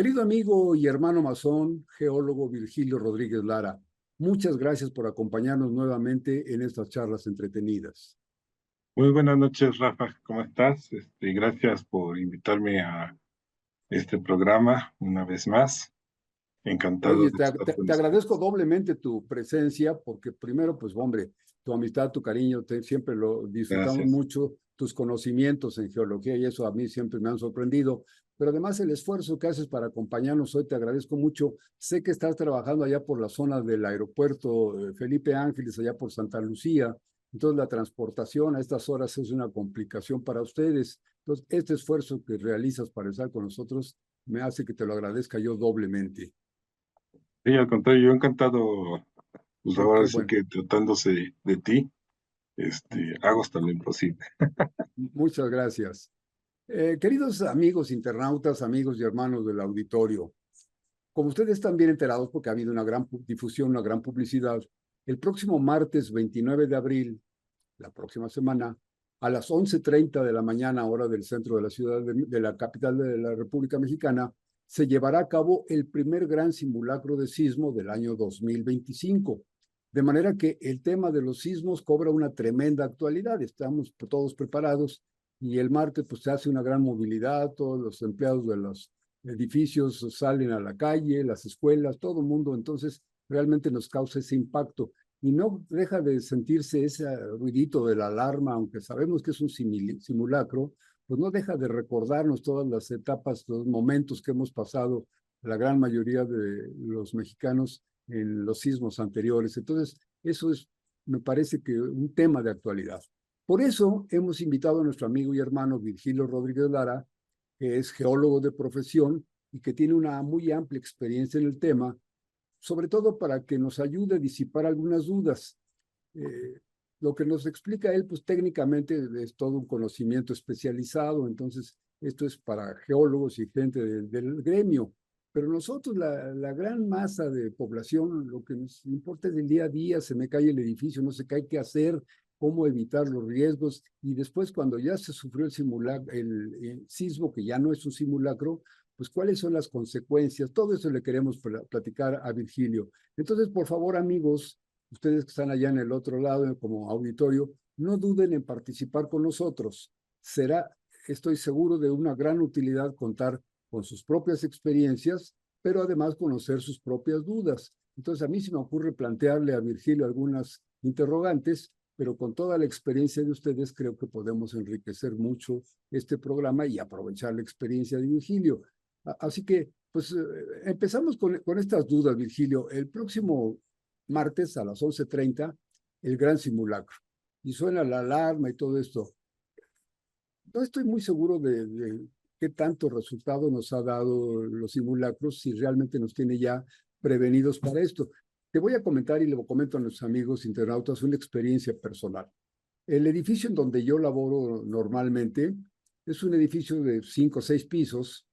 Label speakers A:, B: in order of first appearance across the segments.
A: Querido amigo y hermano masón, geólogo Virgilio Rodríguez Lara, muchas gracias por acompañarnos nuevamente en estas charlas entretenidas.
B: Muy buenas noches, Rafa, ¿cómo estás? Gracias por invitarme a este programa una vez más. Encantado
A: Oye,
B: de
A: te,
B: estar
A: te-
B: con
A: te agradezco
B: ustedes.
A: doblemente tu presencia porque primero, pues hombre, tu amistad, tu cariño, siempre lo disfrutamos
B: Gracias.
A: mucho, tus conocimientos en geología y eso a mí siempre me han sorprendido, pero además el esfuerzo que haces para acompañarnos hoy, te agradezco mucho. Sé que estás trabajando allá por la zona del aeropuerto Felipe Ángeles, allá por Santa Lucía, entonces la transportación a estas horas es una complicación para ustedes. Entonces, este esfuerzo que realizas para estar con nosotros me hace que te lo agradezca yo doblemente.
B: Sí, al contrario, yo encantado, pues ahora
A: Qué
B: sí
A: bueno.
B: que tratándose de ti, hago hasta lo imposible.
A: Muchas gracias. Queridos amigos internautas, amigos y hermanos del auditorio, como ustedes están bien enterados porque ha habido una gran difusión, una gran publicidad, el próximo martes 29 de abril, la próxima semana, a las 11:30 de la mañana, hora del centro de la ciudad de la capital de la República Mexicana, se llevará a cabo el primer gran simulacro de sismo del año 2025. De manera que el tema de los sismos cobra una tremenda actualidad. Estamos todos preparados y el martes pues se hace una gran movilidad, todos los empleados de los edificios salen a la calle, las escuelas, todo el mundo, entonces realmente nos causa ese impacto y no deja de sentirse ese ruidito de la alarma, aunque sabemos que es un simulacro, pues no deja de recordarnos todas las etapas, los momentos que hemos pasado la gran mayoría de los mexicanos en los sismos anteriores. Entonces, eso es, me parece que un tema de actualidad. Por eso hemos invitado a nuestro amigo y hermano Virgilio Rodríguez Lara, que es geólogo de profesión y que tiene una muy amplia experiencia en el tema, sobre todo para que nos ayude a disipar algunas dudas. Eh, lo que nos explica él, pues técnicamente es todo un conocimiento especializado, entonces esto es para geólogos y gente del gremio, pero nosotros, la gran masa de población, lo que nos importa es el día a día, se me cae el edificio, no sé qué hay que hacer, cómo evitar los riesgos, y después cuando ya se sufrió el sismo, que ya no es un simulacro, pues cuáles son las consecuencias, todo eso le queremos platicar a Virgilio. Entonces, por favor, amigos, ustedes que están allá en el otro lado como auditorio, no duden en participar con nosotros. Será, estoy seguro, de una gran utilidad contar con sus propias experiencias, pero además conocer sus propias dudas. Entonces, a mí se me ocurre plantearle a Virgilio algunas interrogantes, pero con toda la experiencia de ustedes creo que podemos enriquecer mucho este programa y aprovechar la experiencia de Virgilio. Así que, pues, empezamos con estas dudas, Virgilio. El próximo martes a las 11:30, el gran simulacro. Y suena la alarma y todo esto. No estoy muy seguro de qué tanto resultado nos ha dado los simulacros, si realmente nos tiene ya prevenidos para esto. Te voy a comentar y le comento a nuestros amigos internautas una experiencia personal. El edificio en donde yo laboro normalmente es un edificio de 5 o 6 pisos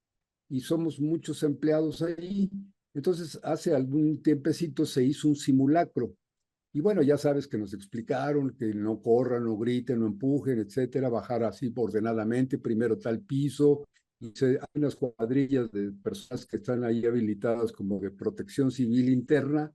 A: y somos muchos empleados ahí. Entonces, hace algún tiempecito se hizo un simulacro. Y bueno, ya sabes que nos explicaron que no corran, no griten, no empujen, etcétera, bajar así ordenadamente, primero tal piso, y hay unas cuadrillas de personas que están ahí habilitadas como de protección civil interna,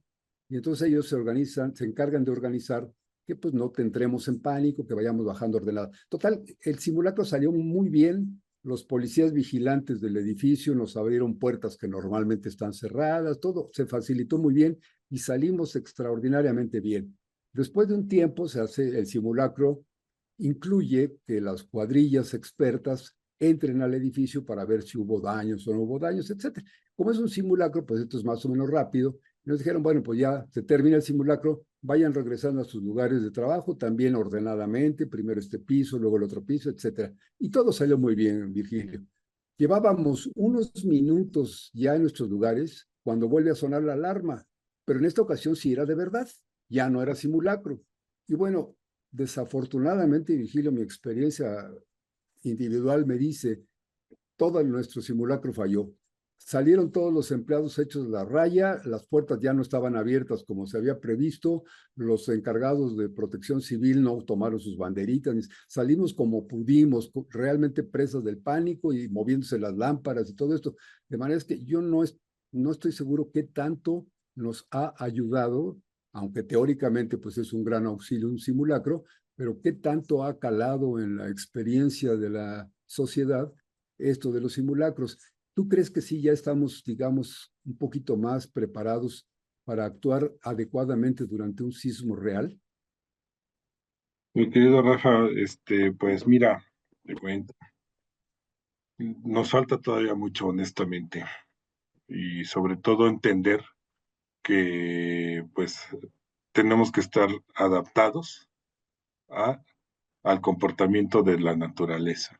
A: y entonces ellos se organizan, se encargan de organizar que pues no entremos en pánico, que vayamos bajando ordenado. Total, el simulacro salió muy bien, los policías vigilantes del edificio nos abrieron puertas que normalmente están cerradas, todo se facilitó muy bien y salimos extraordinariamente bien. Después de un tiempo se hace el simulacro, incluye que las cuadrillas expertas entren al edificio para ver si hubo daños o no hubo daños, etcétera. Como es un simulacro, pues esto es más o menos rápido. Nos dijeron, bueno, pues ya se termina el simulacro, vayan regresando a sus lugares de trabajo, también ordenadamente, primero este piso, luego el otro piso, etcétera. Y todo salió muy bien, Virgilio. Llevábamos unos minutos ya en nuestros lugares cuando vuelve a sonar la alarma, pero en esta ocasión sí era de verdad, ya no era simulacro. Y bueno, desafortunadamente, Virgilio, mi experiencia individual me dice, todo nuestro simulacro falló. salieron todos los empleados hechos la raya, las puertas ya no estaban abiertas como se había previsto, los encargados de protección civil no tomaron sus banderitas, salimos como pudimos, realmente presas del pánico y moviéndose las lámparas y todo esto. De manera es que yo no estoy seguro qué tanto nos ha ayudado, aunque teóricamente pues es un gran auxilio, un simulacro, pero qué tanto ha calado en la experiencia de la sociedad esto de los simulacros. ¿Tú crees que sí ya estamos, digamos, un poquito más preparados para actuar adecuadamente durante un sismo real?
B: Mi querido Rafa, pues mira, te cuento, nos falta todavía mucho, honestamente, y sobre todo entender que pues tenemos que estar adaptados a, al comportamiento de la naturaleza.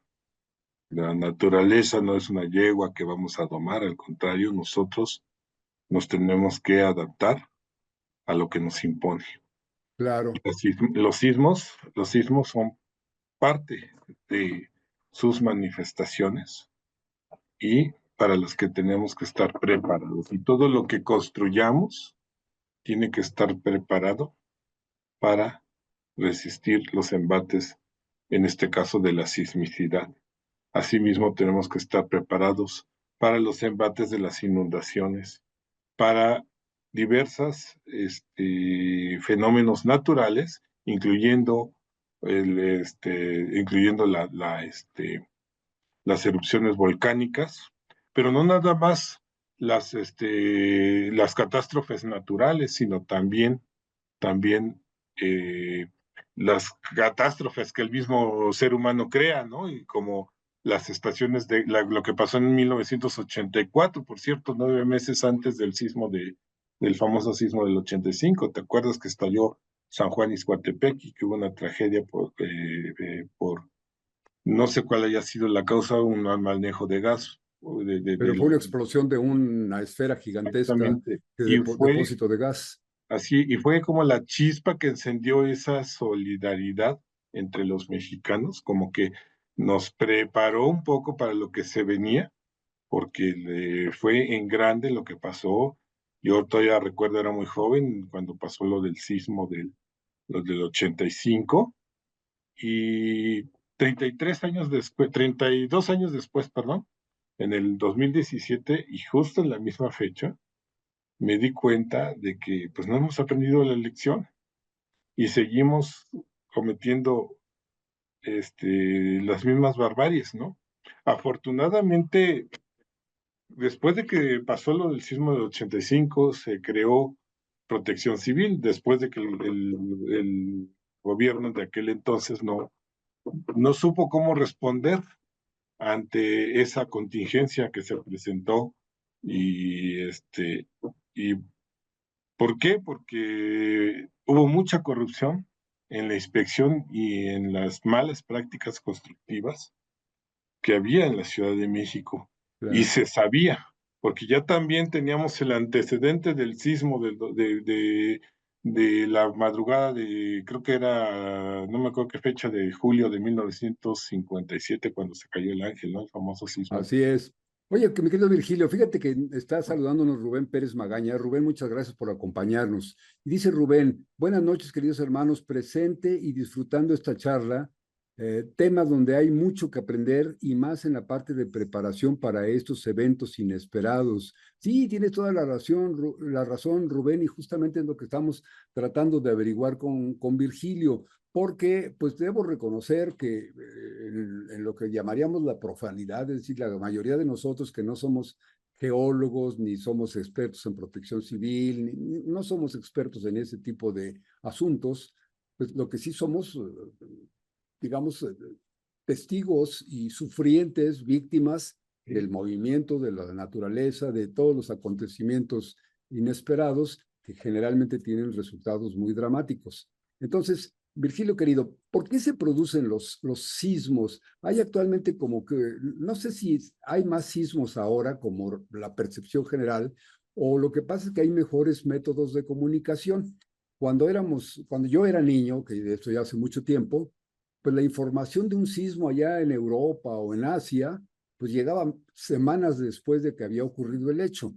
B: La naturaleza no es una yegua que vamos a domar, al contrario, nosotros nos tenemos que adaptar a lo que nos impone.
A: Claro,
B: Los sismos son parte de sus manifestaciones y para los que tenemos que estar preparados. Y todo lo que construyamos tiene que estar preparado para resistir los embates, en este caso de la sismicidad. Asimismo, tenemos que estar preparados para los embates de las inundaciones, para diversas fenómenos naturales, incluyendo, incluyendo las erupciones volcánicas, pero no nada más las catástrofes naturales, sino también eh, las catástrofes que el mismo ser humano crea, ¿no? Y como las estaciones lo que pasó en 1984, por cierto, 9 meses antes del famoso sismo del 85. ¿Te acuerdas que estalló San Juan Ixcuatepec y que hubo una tragedia por no sé cuál haya sido la causa, un mal manejo de gas?
A: pero fue una explosión de una esfera gigantesca
B: Exactamente.
A: de
B: Y
A: depósito de gas.
B: así, y fue como la chispa que encendió esa solidaridad entre los mexicanos, como que nos preparó un poco para lo que se venía, porque fue en grande lo que pasó. Yo todavía recuerdo, era muy joven cuando pasó lo del sismo lo del 85, y 33 años después, 32 años después, perdón, en el 2017, y justo en la misma fecha, me di cuenta de que pues no hemos aprendido la lección y seguimos cometiendo las mismas barbaries, ¿no? Afortunadamente, después de que pasó lo del sismo del 85, se creó protección civil, después de que el gobierno de aquel entonces no supo cómo responder ante esa contingencia que se presentó. Y ¿por qué? Porque hubo mucha corrupción en la inspección y en las malas prácticas constructivas que había en la Ciudad de México. Y
A: Claro.
B: se sabía, porque ya también teníamos el antecedente del sismo de la madrugada creo que era, no me acuerdo qué fecha, de julio de 1957, cuando se cayó el ángel, ¿no? El famoso sismo.
A: Así es. Oye, que mi querido Virgilio, fíjate que está saludándonos Rubén Pérez Magaña. Rubén, muchas gracias por acompañarnos. Y dice Rubén, buenas noches, queridos hermanos, presente y disfrutando esta charla, tema donde hay mucho que aprender y más en la parte de preparación para estos eventos inesperados. Sí, tienes toda la razón, Rubén, y justamente es lo que estamos tratando de averiguar con Virgilio, porque pues debo reconocer que en lo que llamaríamos la profanidad, es decir, la mayoría de nosotros que no somos geólogos, ni somos expertos en protección civil, no somos expertos en ese tipo de asuntos, pues lo que sí somos, digamos, testigos y sufrientes, víctimas del
B: ¿Sí?
A: movimiento, de la naturaleza, de todos los acontecimientos inesperados que generalmente tienen resultados muy dramáticos. Entonces, Virgilio querido, ¿por qué se producen los sismos? Hay actualmente como que, no sé si hay más sismos ahora como la percepción general, o lo que pasa es que hay mejores métodos de comunicación. Cuando yo era niño, que de esto ya hace mucho tiempo, pues la información de un sismo allá en Europa o en Asia, pues llegaban semanas después de que había ocurrido el hecho.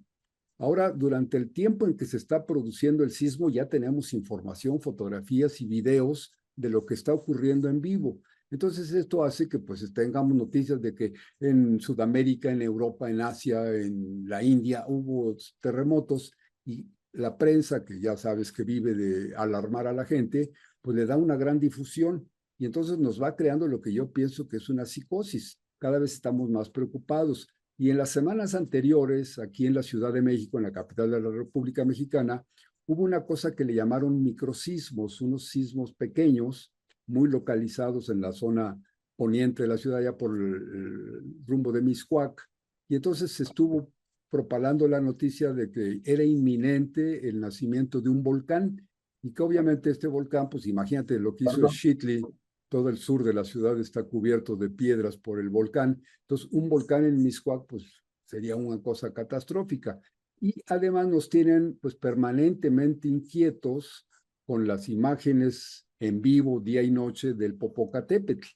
A: Ahora, durante el tiempo en que se está produciendo el sismo, ya tenemos información, fotografías y videos de lo que está ocurriendo en vivo. Entonces, esto hace que pues tengamos noticias de que en Sudamérica, en Europa, en Asia, en la India hubo terremotos y la prensa, que ya sabes que vive de alarmar a la gente, pues le da una gran difusión y entonces nos va creando lo que yo pienso que es una psicosis. Cada vez estamos más preocupados. Y en las semanas anteriores, aquí en la Ciudad de México, en la capital de la República Mexicana, hubo una cosa que le llamaron microsismos, unos sismos pequeños, muy localizados en la zona poniente de la ciudad, ya por el rumbo de Mixcoac. Y entonces se estuvo propalando la noticia de que era inminente el nacimiento de un volcán y que obviamente este volcán, pues imagínate lo que hizo el Xitli, todo el sur de la ciudad está cubierto de piedras por el volcán. Entonces, un volcán en Mixcoac, pues sería una cosa catastrófica. Y además nos tienen pues permanentemente inquietos con las imágenes en vivo día y noche del Popocatépetl,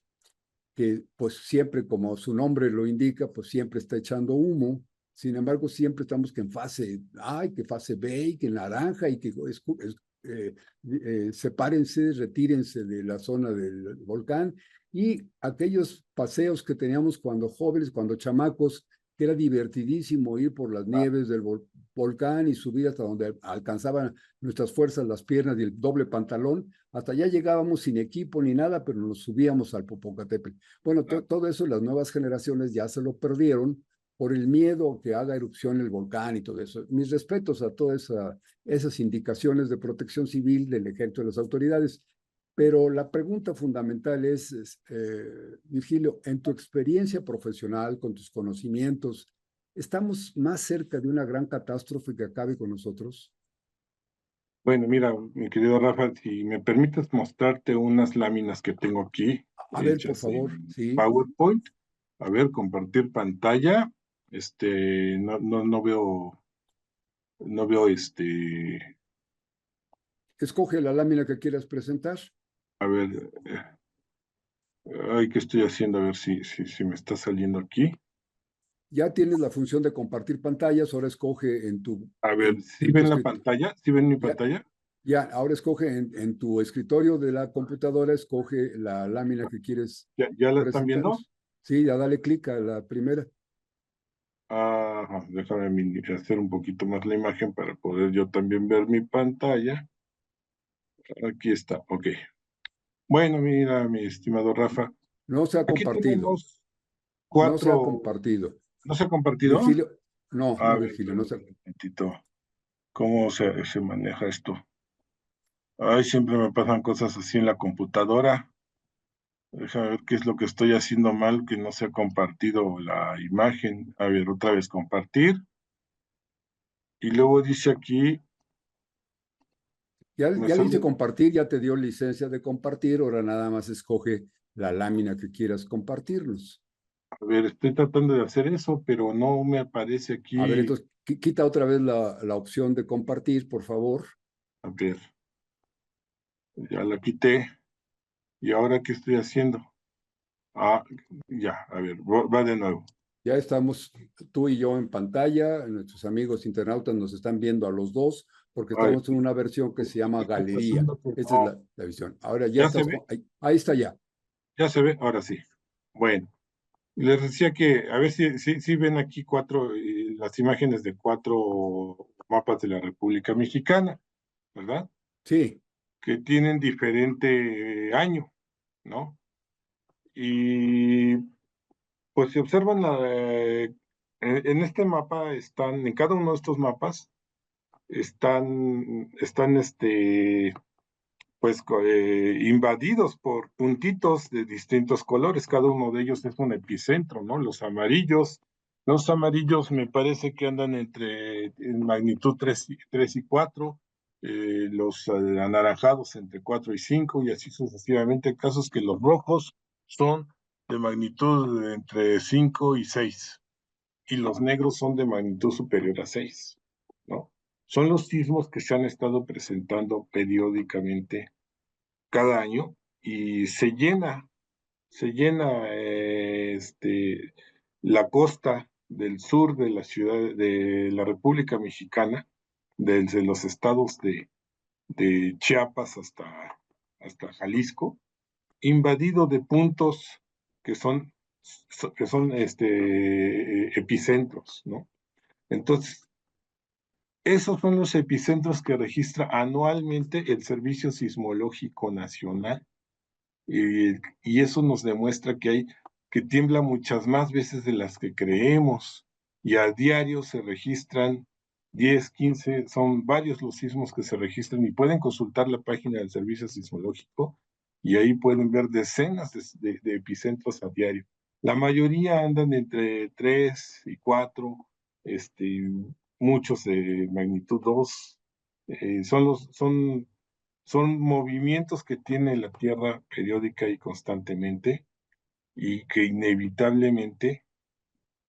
A: que pues siempre, como su nombre lo indica, pues siempre está echando humo. Sin embargo, siempre estamos que en fase A, y que fase B, y que naranja, y que sepárense, retírense de la zona del volcán. Y aquellos paseos que teníamos cuando jóvenes, cuando chamacos, que era divertidísimo ir por las nieves del volcán y subir hasta donde alcanzaban nuestras fuerzas, las piernas y el doble pantalón. Hasta allá llegábamos sin equipo ni nada, pero nos subíamos al Popocatépetl. Bueno, todo eso las nuevas generaciones ya se lo perdieron por el miedo que haga erupción el volcán y todo eso. Mis respetos a todas esas indicaciones de protección civil del ejército de las autoridades. Pero la pregunta fundamental es Virgilio, en tu experiencia profesional, con tus conocimientos, ¿estamos más cerca de una gran catástrofe que acabe con nosotros?
B: Bueno, mira, mi querido Rafa, si me permites mostrarte unas láminas que tengo aquí,
A: A ver, por
B: hechas
A: favor,
B: en
A: sí.
B: PowerPoint. A ver, compartir pantalla. No veo
A: Escoge la lámina que quieras presentar.
B: a ver, ay, ¿qué estoy haciendo? A ver si me está saliendo aquí.
A: Ya tienes la función de compartir pantallas, ahora escoge
B: A ver, ¿sí
A: en tu
B: ven la
A: escritorio.
B: pantalla? ¿Sí ven mi
A: Ya,
B: pantalla?
A: ya, ahora escoge en tu escritorio de la computadora, escoge la lámina que quieres
B: ¿Ya la están viendo?
A: presentarnos. Sí, ya dale clic a la primera.
B: Ah, déjame hacer un poquito más la imagen para poder yo también ver mi pantalla. Aquí está, ok. Bueno, mira, mi estimado Rafa,
A: No se ha
B: aquí
A: compartido,
B: tenemos
A: no se ha
B: cuatro.
A: compartido.
B: ¿No se ha compartido?
A: Virgilio, no,
B: A
A: no,
B: ver,
A: Virgilio, no se ha.
B: espérame un momentito. ¿Cómo se maneja esto? Ay, siempre me pasan cosas así en la computadora. Déjame ver qué es lo que estoy haciendo mal, que no se ha compartido la imagen. A ver, otra vez compartir. Y luego dice aquí, me
A: Ya le hice
B: sale,
A: compartir, ya te dio licencia de compartir, ahora nada más escoge la lámina que quieras compartirnos.
B: a ver, estoy tratando de hacer eso, pero no me aparece
A: A ver,
B: aquí.
A: entonces quita otra vez la opción de compartir, por favor.
B: A ver, ya la quité. ¿Y ahora qué estoy haciendo? Ah, ya, a ver, va de nuevo.
A: Ya estamos tú y yo en pantalla, nuestros amigos internautas nos están viendo a los dos, porque
B: Ay,
A: estamos en una versión que se llama
B: está
A: galería.
B: pasando que
A: Esta es
B: no.
A: la visión. Ahora ya
B: ¿Ya se
A: estás,
B: ve?
A: ahí está ya.
B: ¿Ya se ve? Ahora sí. Bueno, les decía que a ver si ven aquí las imágenes de cuatro mapas de la República Mexicana, ¿verdad?
A: Sí,
B: Que tienen diferente año, ¿no? Y pues si observan en este mapa están, en cada uno de estos mapas están pues invadidos por puntitos de distintos colores. Cada uno de ellos es un epicentro, ¿no? Los amarillos me parece que andan en magnitud 3 y 4, los anaranjados entre 4 y 5 y así sucesivamente. Casos que los rojos son de magnitud entre 5 y 6 y los negros son de magnitud superior a 6, ¿no? Son los sismos que se han estado presentando periódicamente cada año y se llena la costa del sur de la ciudad de la República Mexicana, desde los estados de Chiapas hasta Jalisco, invadido de puntos que son, que son epicentros, ¿no? Entonces, esos son los epicentros que registra anualmente el Servicio Sismológico Nacional. Y eso nos demuestra que tiembla muchas más veces de las que creemos. Y a diario se registran 10, 15, son varios los sismos que se registran y pueden consultar la página del Servicio Sismológico y ahí pueden ver decenas de epicentros a diario. La mayoría andan entre 3 y 4, muchos de magnitud 2. Son movimientos que tiene la Tierra periódica y constantemente y que inevitablemente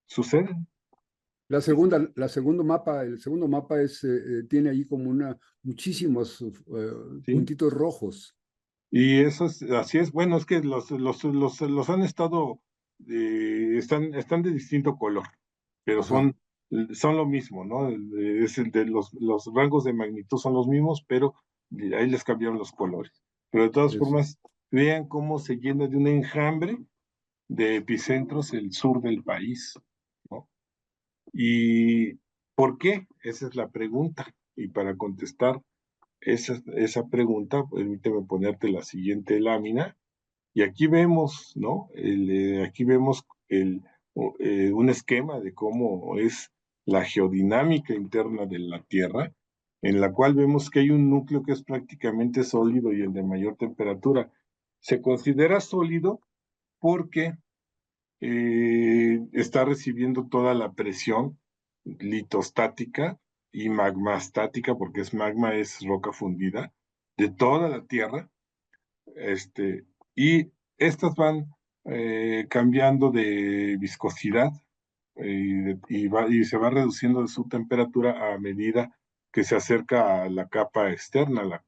B: suceden.
A: La segundo mapa, el segundo mapa tiene ahí como muchísimos
B: ¿Sí?
A: puntitos rojos.
B: Y eso es, así es, bueno, es que los han estado, están de distinto color, pero
A: Ajá,
B: son lo mismo, ¿no? Es el de los rangos de magnitud son los mismos, pero ahí les cambiaron los colores. Pero de todas
A: eso.
B: formas, vean cómo se llena de un enjambre de epicentros el sur del país, ¿no? ¿Y por qué? Esa es la pregunta. Y para contestar esa pregunta, permíteme ponerte la siguiente lámina. Y aquí vemos, ¿no? Aquí vemos un esquema de cómo es la geodinámica interna de la Tierra, en la cual vemos que hay un núcleo que es prácticamente sólido y el de mayor temperatura. Se considera sólido porque está recibiendo toda la presión litostática y magmastática, porque magma es roca fundida, de toda la Tierra, y estas van cambiando de viscosidad y se va reduciendo de su temperatura a medida que se acerca a la capa externa,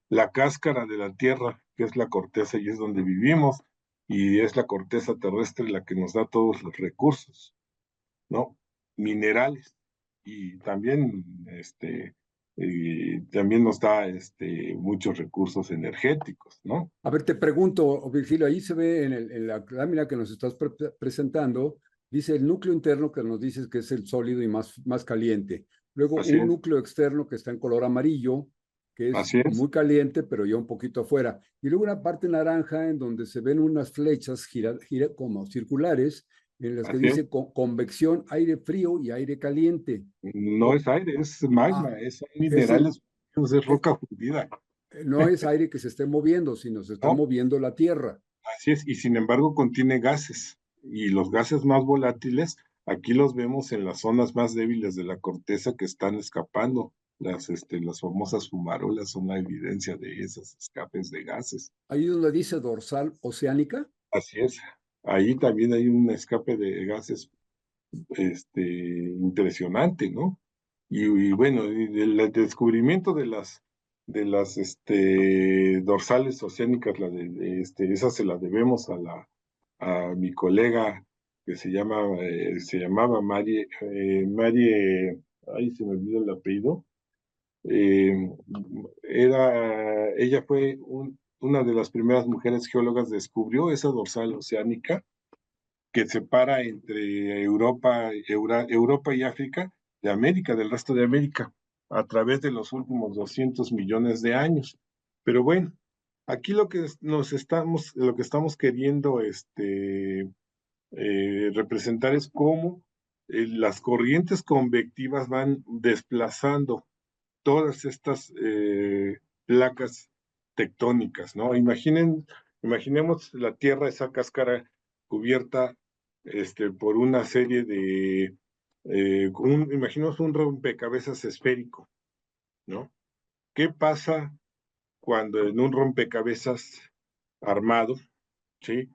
B: la cáscara de la Tierra, que es la corteza y es donde vivimos, y es la corteza terrestre la que nos da todos los recursos, ¿no? Minerales. Y también, también nos da muchos recursos energéticos, ¿no?
A: A ver, te pregunto, Virgilio, ahí se ve en la lámina que nos estás presentando, dice el núcleo interno que nos dices que es el sólido y más caliente. Luego
B: Así
A: un
B: es,
A: núcleo externo que está en color amarillo, que es
B: así es,
A: muy caliente, pero ya un poquito afuera. Y luego una parte naranja en donde se ven unas flechas como circulares, en las que
B: así es.
A: dice convección, aire frío y aire caliente.
B: No
A: O-
B: es aire, es
A: ah,
B: magma, son
A: es el,
B: minerales, es
A: eh,
B: roca fundida.
A: no es aire que se esté moviendo, sino se está
B: ¿No?
A: moviendo la Tierra.
B: Así es, y sin embargo contiene gases, y los gases más volátiles, aquí los vemos en las zonas más débiles de la corteza que están escapando. Las famosas fumarolas son la evidencia de esos escapes de gases.
A: Ahí donde dice dorsal oceánica.
B: Así es. Ahí también hay un escape de gases, impresionante, ¿no? Y bueno, y el descubrimiento de las dorsales oceánicas, esa se la debemos a mi colega que se llamaba ay, se me olvidó el apellido. eh, Ella fue una de las primeras mujeres geólogas, descubrió esa dorsal oceánica que separa entre Europa y África de América, del resto de América, a través de los últimos 200 millones de años. Pero bueno, aquí lo que estamos queriendo representar es cómo las corrientes convectivas van desplazando todas estas placas tectónicas, ¿no? Imaginemos la Tierra, esa cáscara cubierta por una serie imaginemos un rompecabezas esférico, ¿no? ¿Qué pasa cuando en un rompecabezas armado, ¿sí?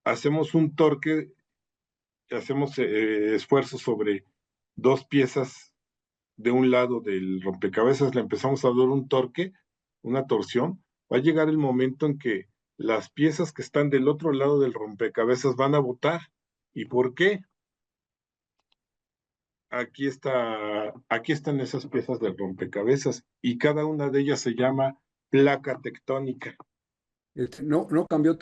B: Hacemos un torque, hacemos esfuerzos sobre dos piezas de un lado del rompecabezas, le empezamos a dar un torque, una torsión, va a llegar el momento en que las piezas que están del otro lado del rompecabezas van a botar. ¿Y por qué? aquí están esas piezas del rompecabezas y cada una de ellas se llama placa tectónica.
A: No, no cambió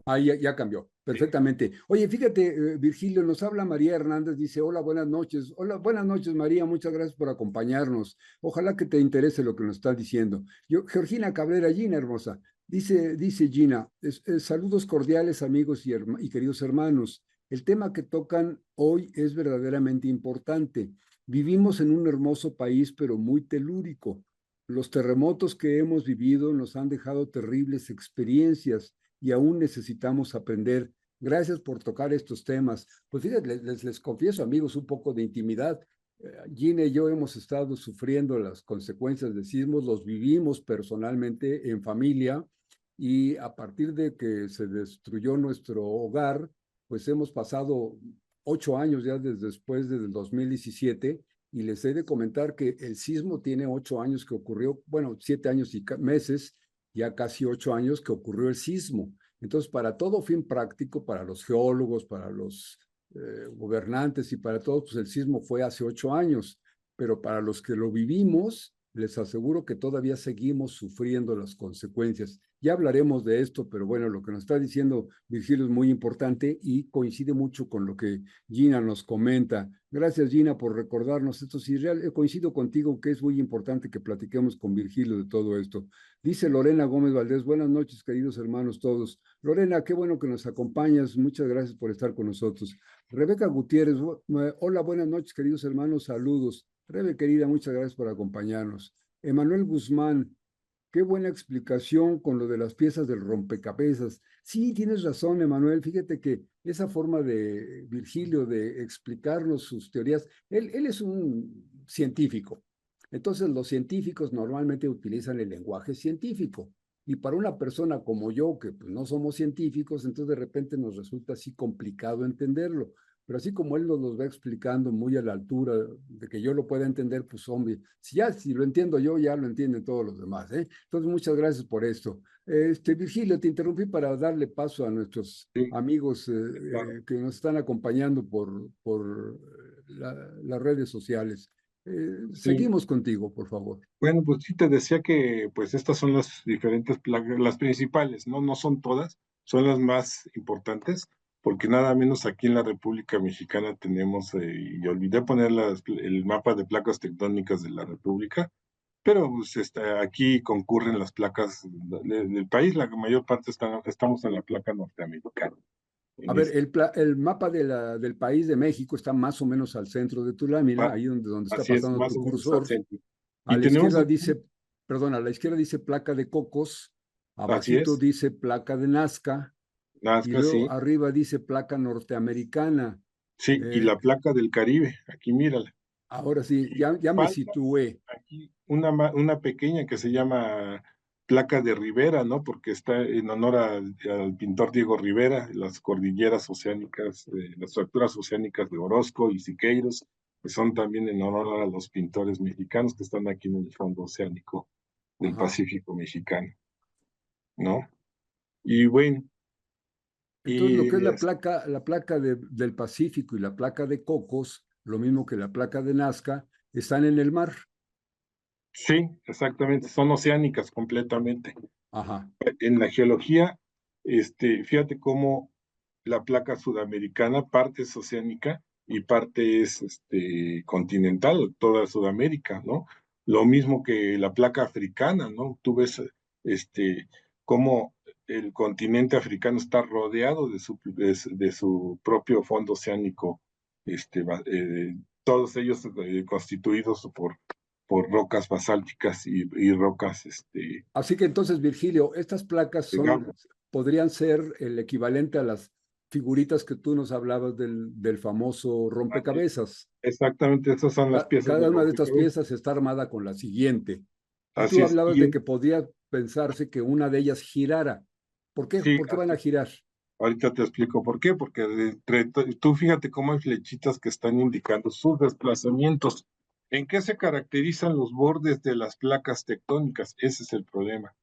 A: ahí ya cambió, perfectamente. Oye, fíjate, Virgilio, nos habla María Hernández, dice, hola, buenas noches. Hola, buenas noches, María, muchas gracias por acompañarnos. Ojalá que te interese lo que nos estás diciendo. Georgina Cabrera, Gina, hermosa, dice Gina, saludos cordiales, amigos y queridos hermanos. El tema que tocan hoy es verdaderamente importante. Vivimos en un hermoso país, pero muy telúrico. Los terremotos que hemos vivido nos han dejado terribles experiencias y aún necesitamos aprender. Gracias por tocar estos temas. Pues fíjate, les confieso, amigos, un poco de intimidad. Gina y yo hemos estado sufriendo las consecuencias de sismos, los vivimos personalmente en familia y a partir de que se destruyó nuestro hogar, pues hemos pasado 8 años ya desde después del 2017 y les he de comentar que el sismo tiene 8 años que ocurrió, bueno, 7 años y meses, ya casi 8 años que ocurrió el sismo. Entonces, para todo fin práctico, para los geólogos, para los gobernantes y para todos, pues el sismo fue hace 8 años, pero para los que lo vivimos, les aseguro que todavía seguimos sufriendo las consecuencias. Ya hablaremos de esto, pero bueno, lo que nos está diciendo Virgilio es muy importante y coincide mucho con lo que Gina nos comenta. Gracias, Gina, por recordarnos esto. Sí, coincido contigo que es muy importante que platiquemos con Virgilio de todo esto. Dice Lorena Gómez Valdés, buenas noches, queridos hermanos todos. Lorena, qué bueno que nos acompañas. Muchas gracias por estar con nosotros. Rebeca Gutiérrez, hola, buenas noches, queridos hermanos, saludos. Rebe, querida, muchas gracias por acompañarnos. Emanuel Guzmán, qué buena explicación con lo de las piezas del rompecabezas. Sí, tienes razón, Emanuel. Fíjate que esa forma de Virgilio de explicarnos sus teorías, él es un científico. Entonces, los científicos normalmente utilizan el lenguaje científico. Y para una persona como yo, que pues, no somos científicos, entonces de repente nos resulta así complicado entenderlo. Pero así como él nos los va explicando muy a la altura de que yo lo pueda entender, pues hombre, si lo entiendo yo, ya lo entienden todos los demás, ¿eh? Entonces, muchas gracias por esto. Virgilio, te interrumpí para darle paso a nuestros
B: Sí,
A: amigos
B: claro.
A: que nos están acompañando por las redes sociales.
B: Sí.
A: Seguimos contigo, por favor.
B: Bueno, pues sí te decía que pues estas son las diferentes placas, las principales, ¿no? No son todas, son las más importantes, porque nada menos aquí en la República Mexicana tenemos, y olvidé poner el mapa de placas tectónicas de la República, pero pues, aquí concurren las placas del país, la mayor parte estamos en la placa norteamericana.
A: A
B: En
A: ver,
B: este,
A: el mapa del país de México está más o menos al centro de tu lámina,
B: pa-
A: ahí donde está
B: así es,
A: pasando
B: más
A: tu
B: o menos al
A: cursor.
B: centro.
A: A
B: Y
A: la
B: tenemos
A: izquierda
B: aquí,
A: dice, perdón, a la izquierda dice placa de Cocos,
B: así
A: abajito
B: es,
A: dice placa de Nazca y
B: Nazca,
A: luego
B: sí.
A: arriba dice placa norteamericana.
B: Sí, y
A: Eh,
B: la placa del Caribe, aquí mírala.
A: Ahora sí,
B: Y
A: ya me
B: falta
A: situé.
B: aquí una pequeña que se llama placa de Rivera, ¿no? Porque está en honor al pintor Diego Rivera, las cordilleras oceánicas, las fracturas oceánicas de Orozco y Siqueiros, que son también en honor a los pintores mexicanos que están aquí en el fondo oceánico del
A: Ajá.
B: Pacífico mexicano, ¿no? Y bueno,
A: Entonces, lo que es
B: y
A: la placa del Pacífico y la placa de Cocos, lo mismo que la placa de Nazca, están en el mar.
B: sí, exactamente, son oceánicas completamente.
A: Ajá,
B: En la geología, fíjate cómo la placa sudamericana, parte es oceánica y parte es continental, toda Sudamérica, ¿no? Lo mismo que la placa africana, ¿no? Tú ves cómo el continente africano está rodeado de su propio fondo oceánico, todos ellos constituidos por rocas basálticas y rocas
A: así que entonces, Virgilio, estas placas
B: digamos.
A: podrían ser el equivalente a las figuritas que tú nos hablabas del famoso rompecabezas.
B: Exactamente, esas son las piezas
A: Cada
B: del
A: una de estas
B: rompecabezas.
A: piezas está armada con la siguiente. Y
B: Así
A: tú
B: es.
A: hablabas de que podría pensarse que una de ellas girara. ¿Por qué?
B: Sí,
A: ¿Por qué van a girar?
B: ahorita te explico por qué, porque tú fíjate cómo hay flechitas que están indicando sus desplazamientos. ¿En qué se caracterizan los bordes de las placas tectónicas? Ese es el problema,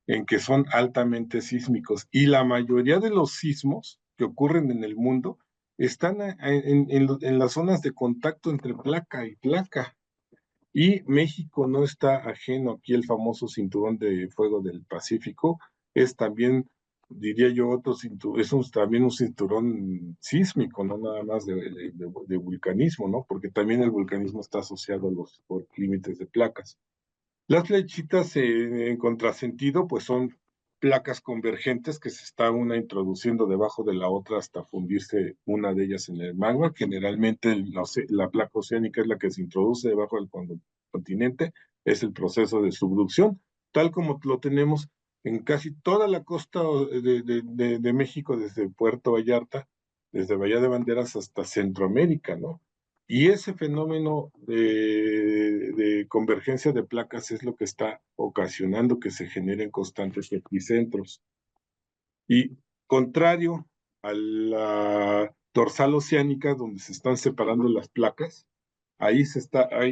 B: en que son altamente sísmicos. Y la mayoría de los sismos que ocurren en el mundo están en las zonas de contacto entre placa y placa. Y México no está ajeno aquí el famoso cinturón de fuego del Pacífico, es también, diría yo, otro cinturón, también un cinturón sísmico, no nada más de vulcanismo, ¿no? Porque también el vulcanismo está asociado a los por límites de placas. Las flechitas en contrasentido, pues son placas convergentes que se está una introduciendo debajo de la otra hasta fundirse una de ellas en el magma. Generalmente la placa oceánica es la que se introduce debajo del continente, es el proceso de subducción, tal como lo tenemos en casi toda la costa de México, desde Puerto Vallarta, desde Bahía de Banderas hasta Centroamérica, ¿no? Y ese fenómeno de convergencia de placas es lo que está ocasionando que se generen constantes epicentros. Y contrario a la dorsal oceánica, donde se están separando las placas, ahí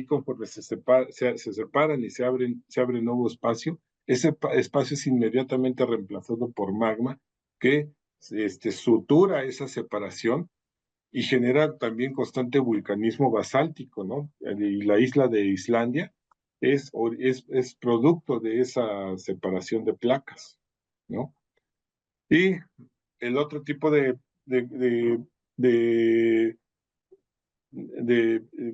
B: conforme se separan y se abre nuevo espacio, ese espacio es inmediatamente reemplazado por magma que sutura esa separación y genera también constante vulcanismo basáltico, ¿no? Y la isla de Islandia es producto de esa separación de placas, ¿no? Y el otro tipo de, de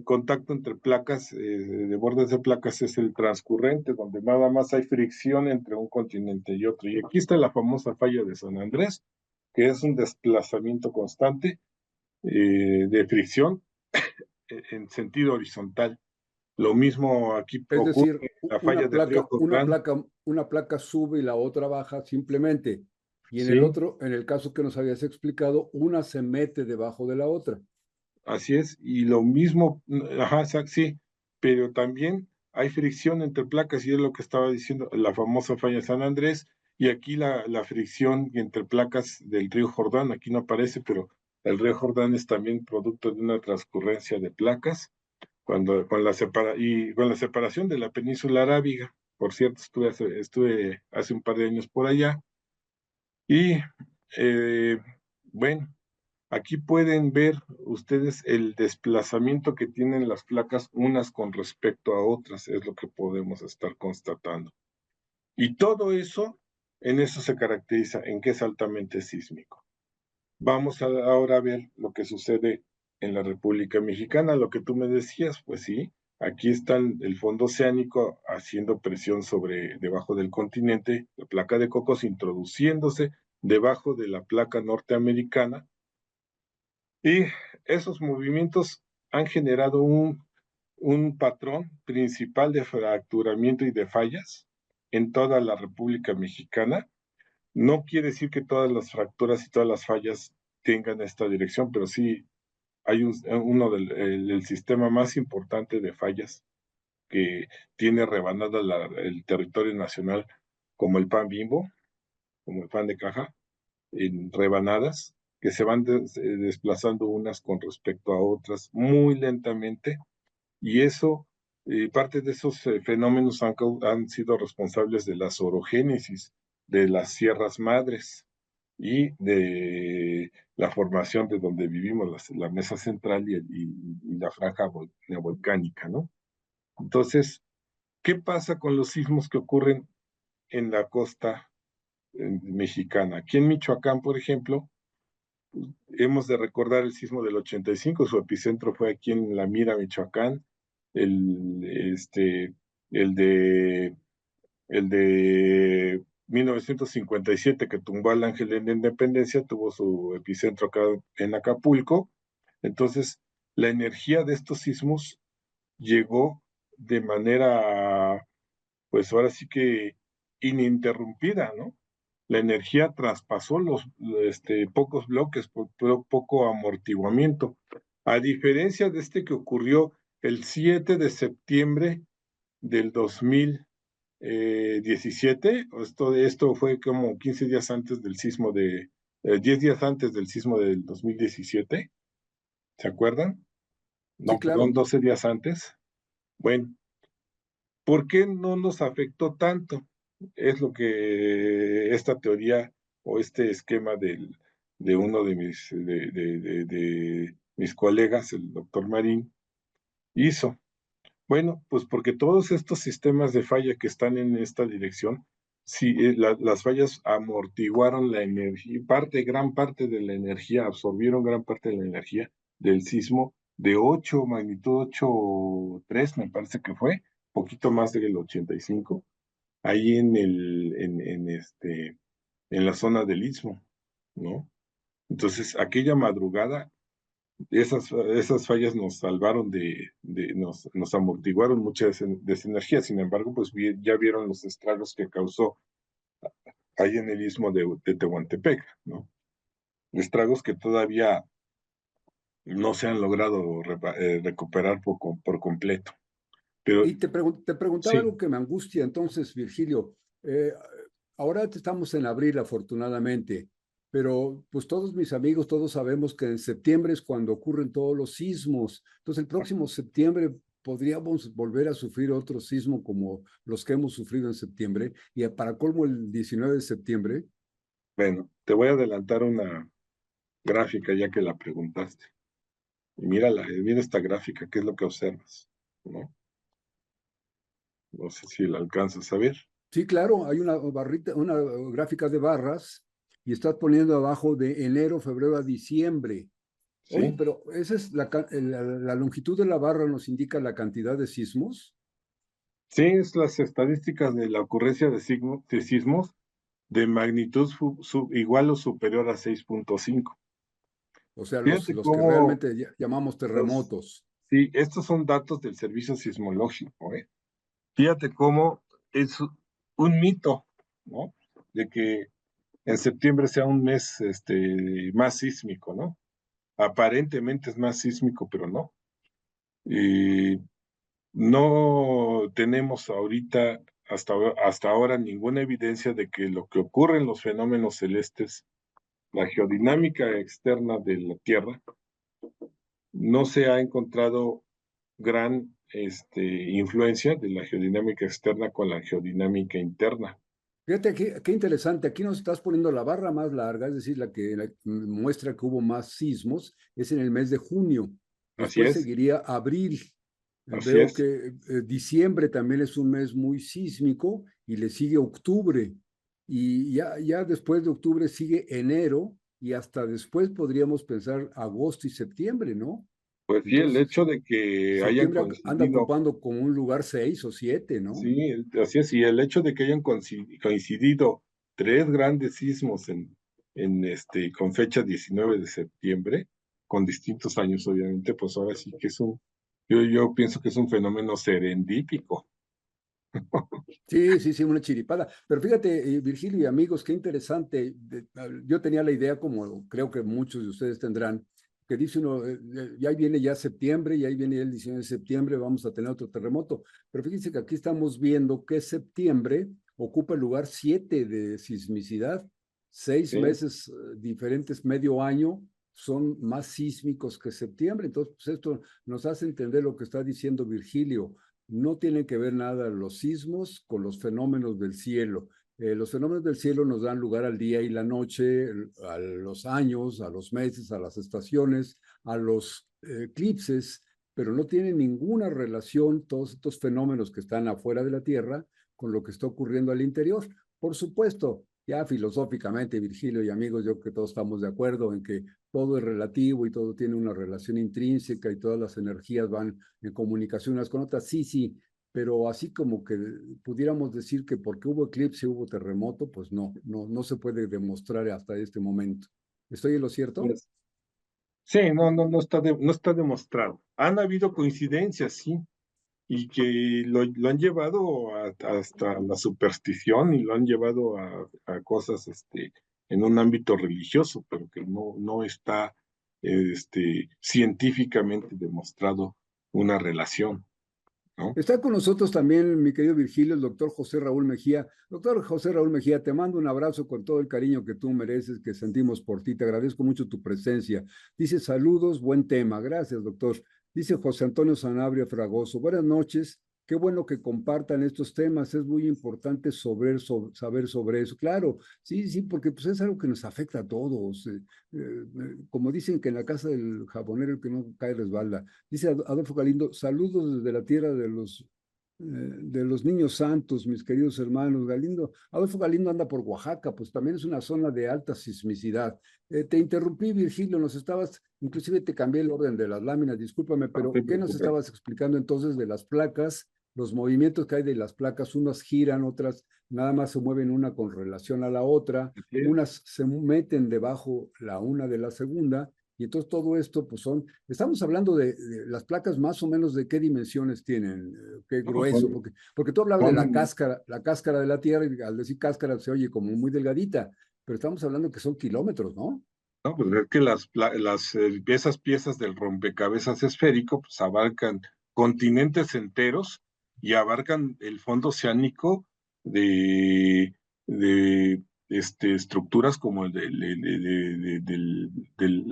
B: contacto entre placas, de bordes de placas, es el transcurrente, donde nada más hay fricción entre un continente y otro. Y aquí está la famosa falla de San Andrés, que es un desplazamiento constante de fricción en sentido horizontal. Lo mismo aquí
A: Es
B: ocurre
A: decir,
B: en la falla del río Jordán.
A: una placa sube y la otra baja simplemente. Y en el
B: Sí,
A: otro, en el caso que nos habías explicado, una se mete debajo de la otra.
B: así es. Y lo mismo, ajá, sí, pero también hay fricción entre placas y es lo que estaba diciendo la famosa falla de San Andrés. Y aquí la fricción entre placas del río Jordán, aquí no aparece, pero el río Jordán es también producto de una transcurrencia de placas con la separación de la península arábiga. Por cierto, estuve hace un par de años por allá. Y eh, bueno, aquí pueden ver ustedes el desplazamiento que tienen las placas unas con respecto a otras, es lo que podemos estar constatando. Y todo eso, en eso se caracteriza, en que es altamente sísmico. Vamos ahora a ver lo que sucede en la República Mexicana, lo que tú me decías, pues sí, aquí está el fondo oceánico haciendo presión debajo del continente, la placa de Cocos introduciéndose debajo de la placa norteamericana, y esos movimientos han generado un patrón principal de fracturamiento y de fallas en toda la República Mexicana. No quiere decir que todas las fracturas y todas las fallas tengan esta dirección, pero sí hay uno del sistema más importante de fallas que tiene rebanada el territorio nacional, como el pan Bimbo, como el pan de caja, en rebanadas que se van desplazando unas con respecto a otras muy lentamente, y eso, parte de esos fenómenos han sido responsables de la orogénesis de las sierras madres y de la formación de donde vivimos, la mesa central y la franja volcánica, ¿no? Entonces, ¿qué pasa con los sismos que ocurren en la costa mexicana? Aquí en Michoacán, por ejemplo, hemos de recordar el sismo del 85, su epicentro fue aquí en La Mira, Michoacán, el, este, el de, el de 1957 que tumbó al Ángel de la Independencia, tuvo su epicentro acá en Acapulco. Entonces, la energía de estos sismos llegó de manera, pues ahora sí que ininterrumpida, ¿no? La energía traspasó los pocos bloques, poco amortiguamiento. A diferencia de este que ocurrió el 7 de septiembre del 2017, esto fue como 15 días antes del sismo 10 días antes del sismo del 2017, ¿se acuerdan?
A: Sí,
B: No, perdón,
A: claro.
B: 12 días antes. Bueno, ¿por qué no nos afectó tanto? Es lo que esta teoría o este esquema de uno de mis colegas, el doctor Marín, hizo. Bueno, pues porque todos estos sistemas de falla que están en esta dirección, sí, las fallas amortiguaron la energía, gran parte de la energía, absorbieron gran parte de la energía del sismo de 8, magnitud 8.3, me parece que fue, poquito más del 85, ahí en la zona del Istmo, ¿no? Entonces, aquella madrugada esas fallas nos salvaron nos amortiguaron mucha de esa energía. Sin embargo, pues ya vieron los estragos que causó ahí en el istmo de Tehuantepec, ¿no? Estragos que todavía no se han logrado recuperar por completo. Pero
A: Y te preguntaba
B: sí,
A: algo que me angustia entonces, Virgilio. Ahora estamos en abril, afortunadamente, pero pues todos mis amigos, todos sabemos que en septiembre es cuando ocurren todos los sismos. Entonces, el próximo septiembre podríamos volver a sufrir otro sismo como los que hemos sufrido en septiembre. Y para colmo, el 19 de septiembre.
B: bueno, te voy a adelantar una gráfica ya que la preguntaste. Y mira esta gráfica, ¿qué es lo que observas? ¿No? No sé si la alcanzas a ver.
A: Sí, claro, hay una barrita, una gráfica de barras y estás poniendo abajo de enero, febrero a diciembre. Oye,
B: ¿Sí?
A: pero esa es la longitud de la barra nos indica la cantidad de sismos,
B: Sí, es las estadísticas de la ocurrencia de sismos de magnitud igual o superior a 6.5.
A: o sea,
B: Fíjate
A: los que
B: cómo,
A: realmente llamamos
B: los,
A: terremotos.
B: sí, estos son datos del servicio sismológico, ¿eh? Fíjate cómo es un mito, ¿no? De que en septiembre sea un mes más sísmico, ¿no? Aparentemente es más sísmico, pero no. Y no tenemos ahorita, hasta ahora, ninguna evidencia de que lo que ocurre en los fenómenos celestes, la geodinámica externa de la Tierra, no se ha encontrado gran influencia de la geodinámica externa con la geodinámica interna.
A: Fíjate qué interesante, aquí nos estás poniendo la barra más larga, es decir, la que muestra que hubo más sismos, es en el mes de junio.
B: Así
A: Después
B: es,
A: seguiría abril.
B: así
A: Veo
B: es.
A: que diciembre también es un mes muy sísmico y le sigue octubre. Y ya después de octubre sigue enero y hasta después podríamos pensar agosto y septiembre, ¿no?
B: Pues sí, el
A: Entonces,
B: hecho de que hayan
A: septiembre anda
B: coincidido,
A: ocupando como un lugar 6 o 7, ¿no?
B: sí, así es, y el hecho de que hayan coincidido tres grandes sismos con fecha 19 de septiembre, con distintos años, obviamente, pues ahora sí que yo pienso que es un fenómeno serendípico.
A: Sí, sí, sí, una chiripada. Pero fíjate, Virgilio y amigos, qué interesante. Yo tenía la idea, como creo que muchos de ustedes tendrán, que dice uno, ya viene ya septiembre, y ahí viene ya el 19 de septiembre, vamos a tener otro terremoto. Pero fíjense que aquí estamos viendo que septiembre ocupa el lugar 7 de sismicidad. Seis
B: Sí,
A: meses diferentes, medio año, son más sísmicos que septiembre. Entonces, pues esto nos hace entender lo que está diciendo Virgilio. No tienen que ver nada los sismos con los fenómenos del cielo. Los fenómenos del cielo nos dan lugar al día y la noche, a los años, a los meses, a las estaciones, a los eclipses, pero no tienen ninguna relación todos estos fenómenos que están afuera de la Tierra con lo que está ocurriendo al interior. Por supuesto, ya filosóficamente, Virgilio y amigos, yo creo que todos estamos de acuerdo en que todo es relativo y todo tiene una relación intrínseca y todas las energías van en comunicación unas con otras. Sí, sí, pero así como que pudiéramos decir que porque hubo eclipse hubo terremoto, pues no se puede demostrar hasta este momento. ¿Estoy en lo cierto?
B: yes. Sí, no está demostrado. Han habido coincidencias, sí, y que lo han llevado hasta la superstición y lo han llevado a cosas en un ámbito religioso, pero que no está científicamente demostrado una relación, ¿no?
A: Está con nosotros también mi querido Virgilio, el doctor José Raúl Mejía. Doctor José Raúl Mejía, te mando un abrazo con todo el cariño que tú mereces, que sentimos por ti. Te agradezco mucho tu presencia. Dice saludos, buen tema. Gracias, doctor. Dice José Antonio Sanabria Fragoso. Buenas noches. qué bueno que compartan estos temas, es muy importante saber sobre eso. Claro, sí, sí, porque pues es algo que nos afecta a todos. Como dicen que en la casa del jabonero el que no cae resbala. Dice Adolfo Galindo, saludos desde la tierra de los niños santos, mis queridos hermanos. Galindo, Adolfo Galindo anda por Oaxaca, pues también es una zona de alta sismicidad. Te interrumpí, Virgilio, inclusive te cambié el orden de las láminas, discúlpame,
B: No te
A: pero ¿qué nos
B: preocupes.
A: estabas explicando entonces de las placas, los movimientos que hay de las placas? Unas giran, otras nada más se mueven una con relación a la otra,
B: Así es.
A: unas se meten debajo la una de la segunda, y entonces todo esto, pues estamos hablando de las placas más o menos de qué dimensiones tienen, qué
B: No,
A: grueso, porque tú hablabas de
B: son,
A: la cáscara de la Tierra, y al decir cáscara se oye como muy delgadita, pero estamos hablando que son kilómetros, ¿no?
B: no, pues es que esas piezas del rompecabezas esférico pues abarcan continentes enteros y abarcan el fondo oceánico de estructuras como la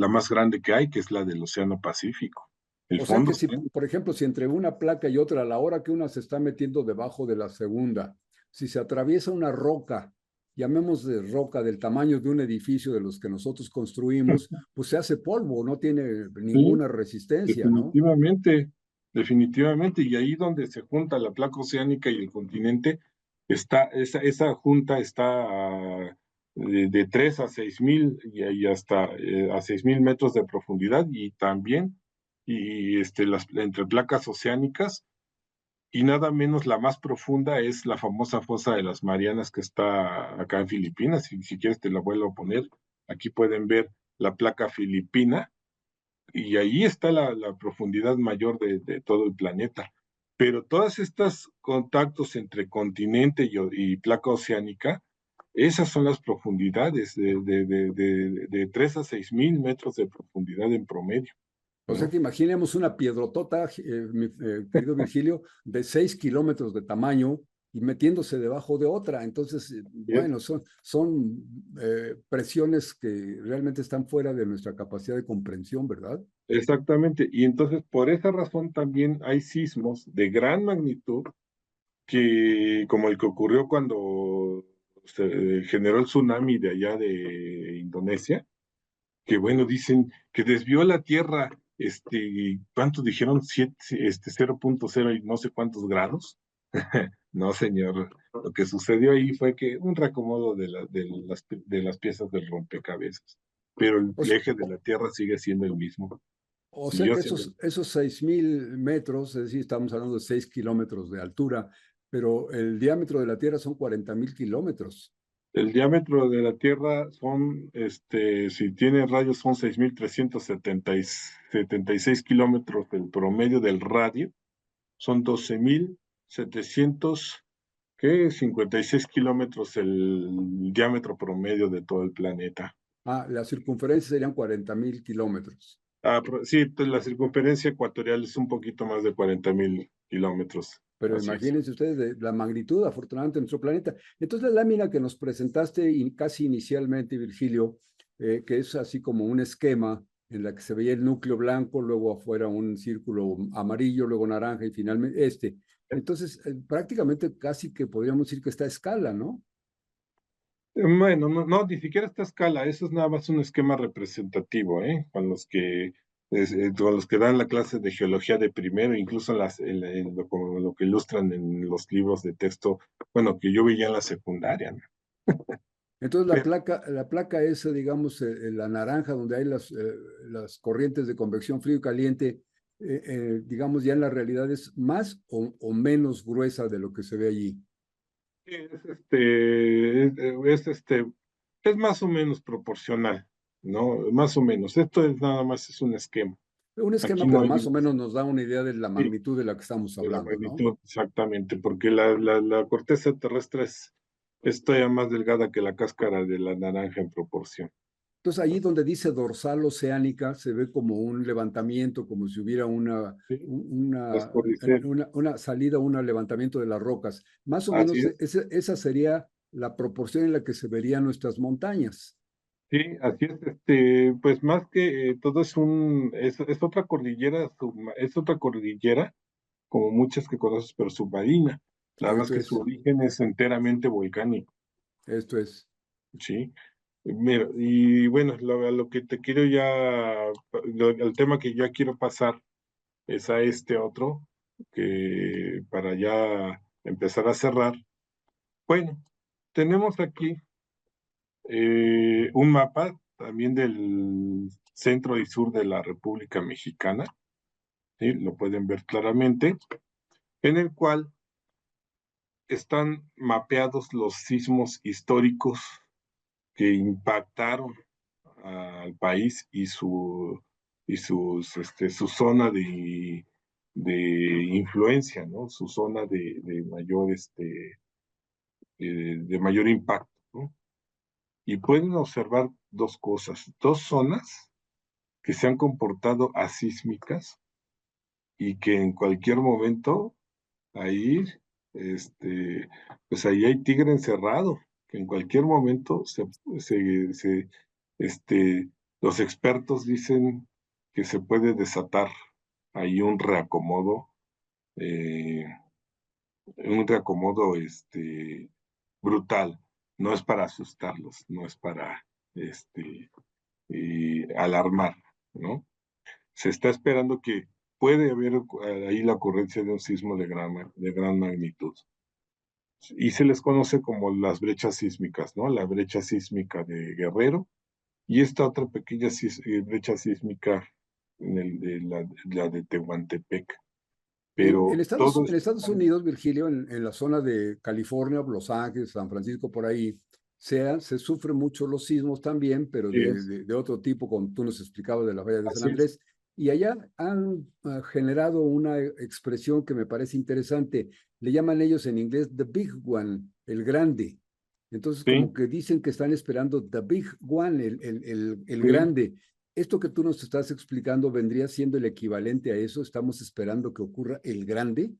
B: más grande que hay, que es la del Océano Pacífico. El
A: O sea
B: fondo
A: que si,
B: oceánico.
A: por ejemplo, si entre una placa y otra, a la hora que una se está metiendo debajo de la segunda, si se atraviesa una roca, llamemos de roca del tamaño de un edificio de los que nosotros construimos, pues se hace polvo, no tiene
B: Sí,
A: ninguna resistencia, ¿no?
B: definitivamente, definitivamente, y ahí donde se junta la placa oceánica y el continente, esa junta está de 3 a 6,000 y hasta a 6,000 metros de profundidad, y también entre placas oceánicas, y nada menos la más profunda es la famosa fosa de las Marianas que está acá en Filipinas. Y si quieres te la vuelvo a poner, aquí pueden ver la placa filipina y ahí está la profundidad mayor de todo el planeta. Pero todas estas contactos entre continente y placa oceánica, esas son las profundidades de 3 a 6,000 metros de profundidad en promedio,
A: O sea
B: ¿no?
A: que imaginemos una piedrotota, querido Virgilio, de 6 kilómetros de tamaño y metiéndose debajo de otra. Entonces,
B: Bien.
A: bueno, son presiones que realmente están fuera de nuestra capacidad de comprensión, ¿verdad?
B: Exactamente. Y entonces, por esa razón también hay sismos de gran magnitud como el que ocurrió cuando se generó el tsunami de allá de Indonesia, que bueno, dicen que desvió la Tierra, ¿cuántos dijeron? 0,0 y no sé cuántos grados. No, señor. Lo que sucedió ahí fue que un reacomodo de las piezas del rompecabezas, pero el
A: O, s-
B: eje de la Tierra sigue siendo el mismo.
A: o sea
B: Siguió
A: que
B: siendo
A: esos 6,000 metros, es decir, estamos hablando de 6 kilómetros de altura, pero el diámetro de la Tierra son 40,000 kilómetros.
B: el diámetro de la Tierra si tiene radios, son 6,376 kilómetros el promedio del radio, son 12,700, ¿qué? 56 kilómetros el diámetro promedio de todo el planeta.
A: Ah, la circunferencia serían 40,000 kilómetros.
B: Sí, pues la circunferencia ecuatorial es un poquito más de 40,000 kilómetros,
A: Pero
B: así es.
A: imagínense ustedes de la magnitud, afortunadamente, de nuestro planeta. Entonces, la lámina que nos presentaste casi inicialmente, Virgilio, que es así como un esquema en la que se veía el núcleo blanco, luego afuera un círculo amarillo, luego naranja y finalmente este. Entonces, prácticamente casi que podríamos decir que está a escala, ¿no?
B: Bueno, no, no, ni siquiera esta escala, eso es nada más un esquema representativo, ¿eh? Con los que dan la clase de geología de primero, incluso como lo que ilustran en los libros de texto, bueno, que yo veía en la secundaria, ¿no?
A: Entonces,
B: Pero
A: la placa esa, digamos, la naranja, donde hay las corrientes de convección frío y caliente, digamos, ya en la realidad es más o menos gruesa de lo que se ve allí.
B: sí, es más o menos proporcional, ¿no? Más o menos. Esto es nada más, es un esquema.
A: Un
B: Aquí
A: esquema,
B: no
A: pero
B: hay
A: más o menos nos da una idea de la
B: sí,
A: magnitud de la que estamos
B: de la
A: hablando, ¿no?
B: magnitud, exactamente, porque la corteza terrestre es todavía más delgada que la cáscara de la naranja en proporción.
A: Entonces, allí donde dice dorsal oceánica, se ve como un levantamiento, como si hubiera
B: Sí, las cordilleras.
A: una salida, un levantamiento de las rocas. Más o
B: Así
A: menos
B: es.
A: esa sería la proporción en la que se verían nuestras montañas.
B: Sí, así es. Pues más que todo es otra cordillera, es otra cordillera como muchas que conoces, pero submarina. Nada más
A: Esto
B: que su
A: es,
B: origen es enteramente volcánico,
A: esto es.
B: ¿sí? Mira, y bueno, a lo que te quiero ya, el tema que ya quiero pasar es a este otro, que para ya empezar a cerrar. Bueno, tenemos aquí un mapa también del centro y sur de la República Mexicana, ¿sí? Lo pueden ver claramente, en el cual están mapeados los sismos históricos que impactaron al país su zona de influencia, ¿no? Su zona de mayor impacto, ¿no? Y pueden observar dos cosas, dos zonas que se han comportado asísmicas y que en cualquier momento ahí, este, pues ahí hay tigre encerrado, que en cualquier momento este, los expertos dicen que se puede desatar ahí eh, un reacomodo brutal. No es para asustarlos, no es para este, alarmar, ¿no? Se está esperando que puede haber ahí la ocurrencia de un sismo de gran magnitud. Y se les conoce como las brechas sísmicas, ¿no? La brecha sísmica de Guerrero y esta otra pequeña brecha sísmica la de Tehuantepec. Pero todo
A: En
B: esto
A: Estados Unidos, Virgilio, en la zona de California, Los Ángeles, San Francisco, por ahí, se sufren mucho los sismos también, pero
B: así es,
A: de otro tipo, como tú nos explicabas de la falla de San
B: así es.
A: Andrés. Y allá han generado una expresión que me parece interesante. Le llaman ellos en inglés the big one, el grande. Entonces, como
B: Sí,
A: que dicen que están esperando the big one, el
B: sí.
A: grande. Esto que tú nos estás explicando vendría siendo el equivalente a eso. Estamos esperando que ocurra el grande.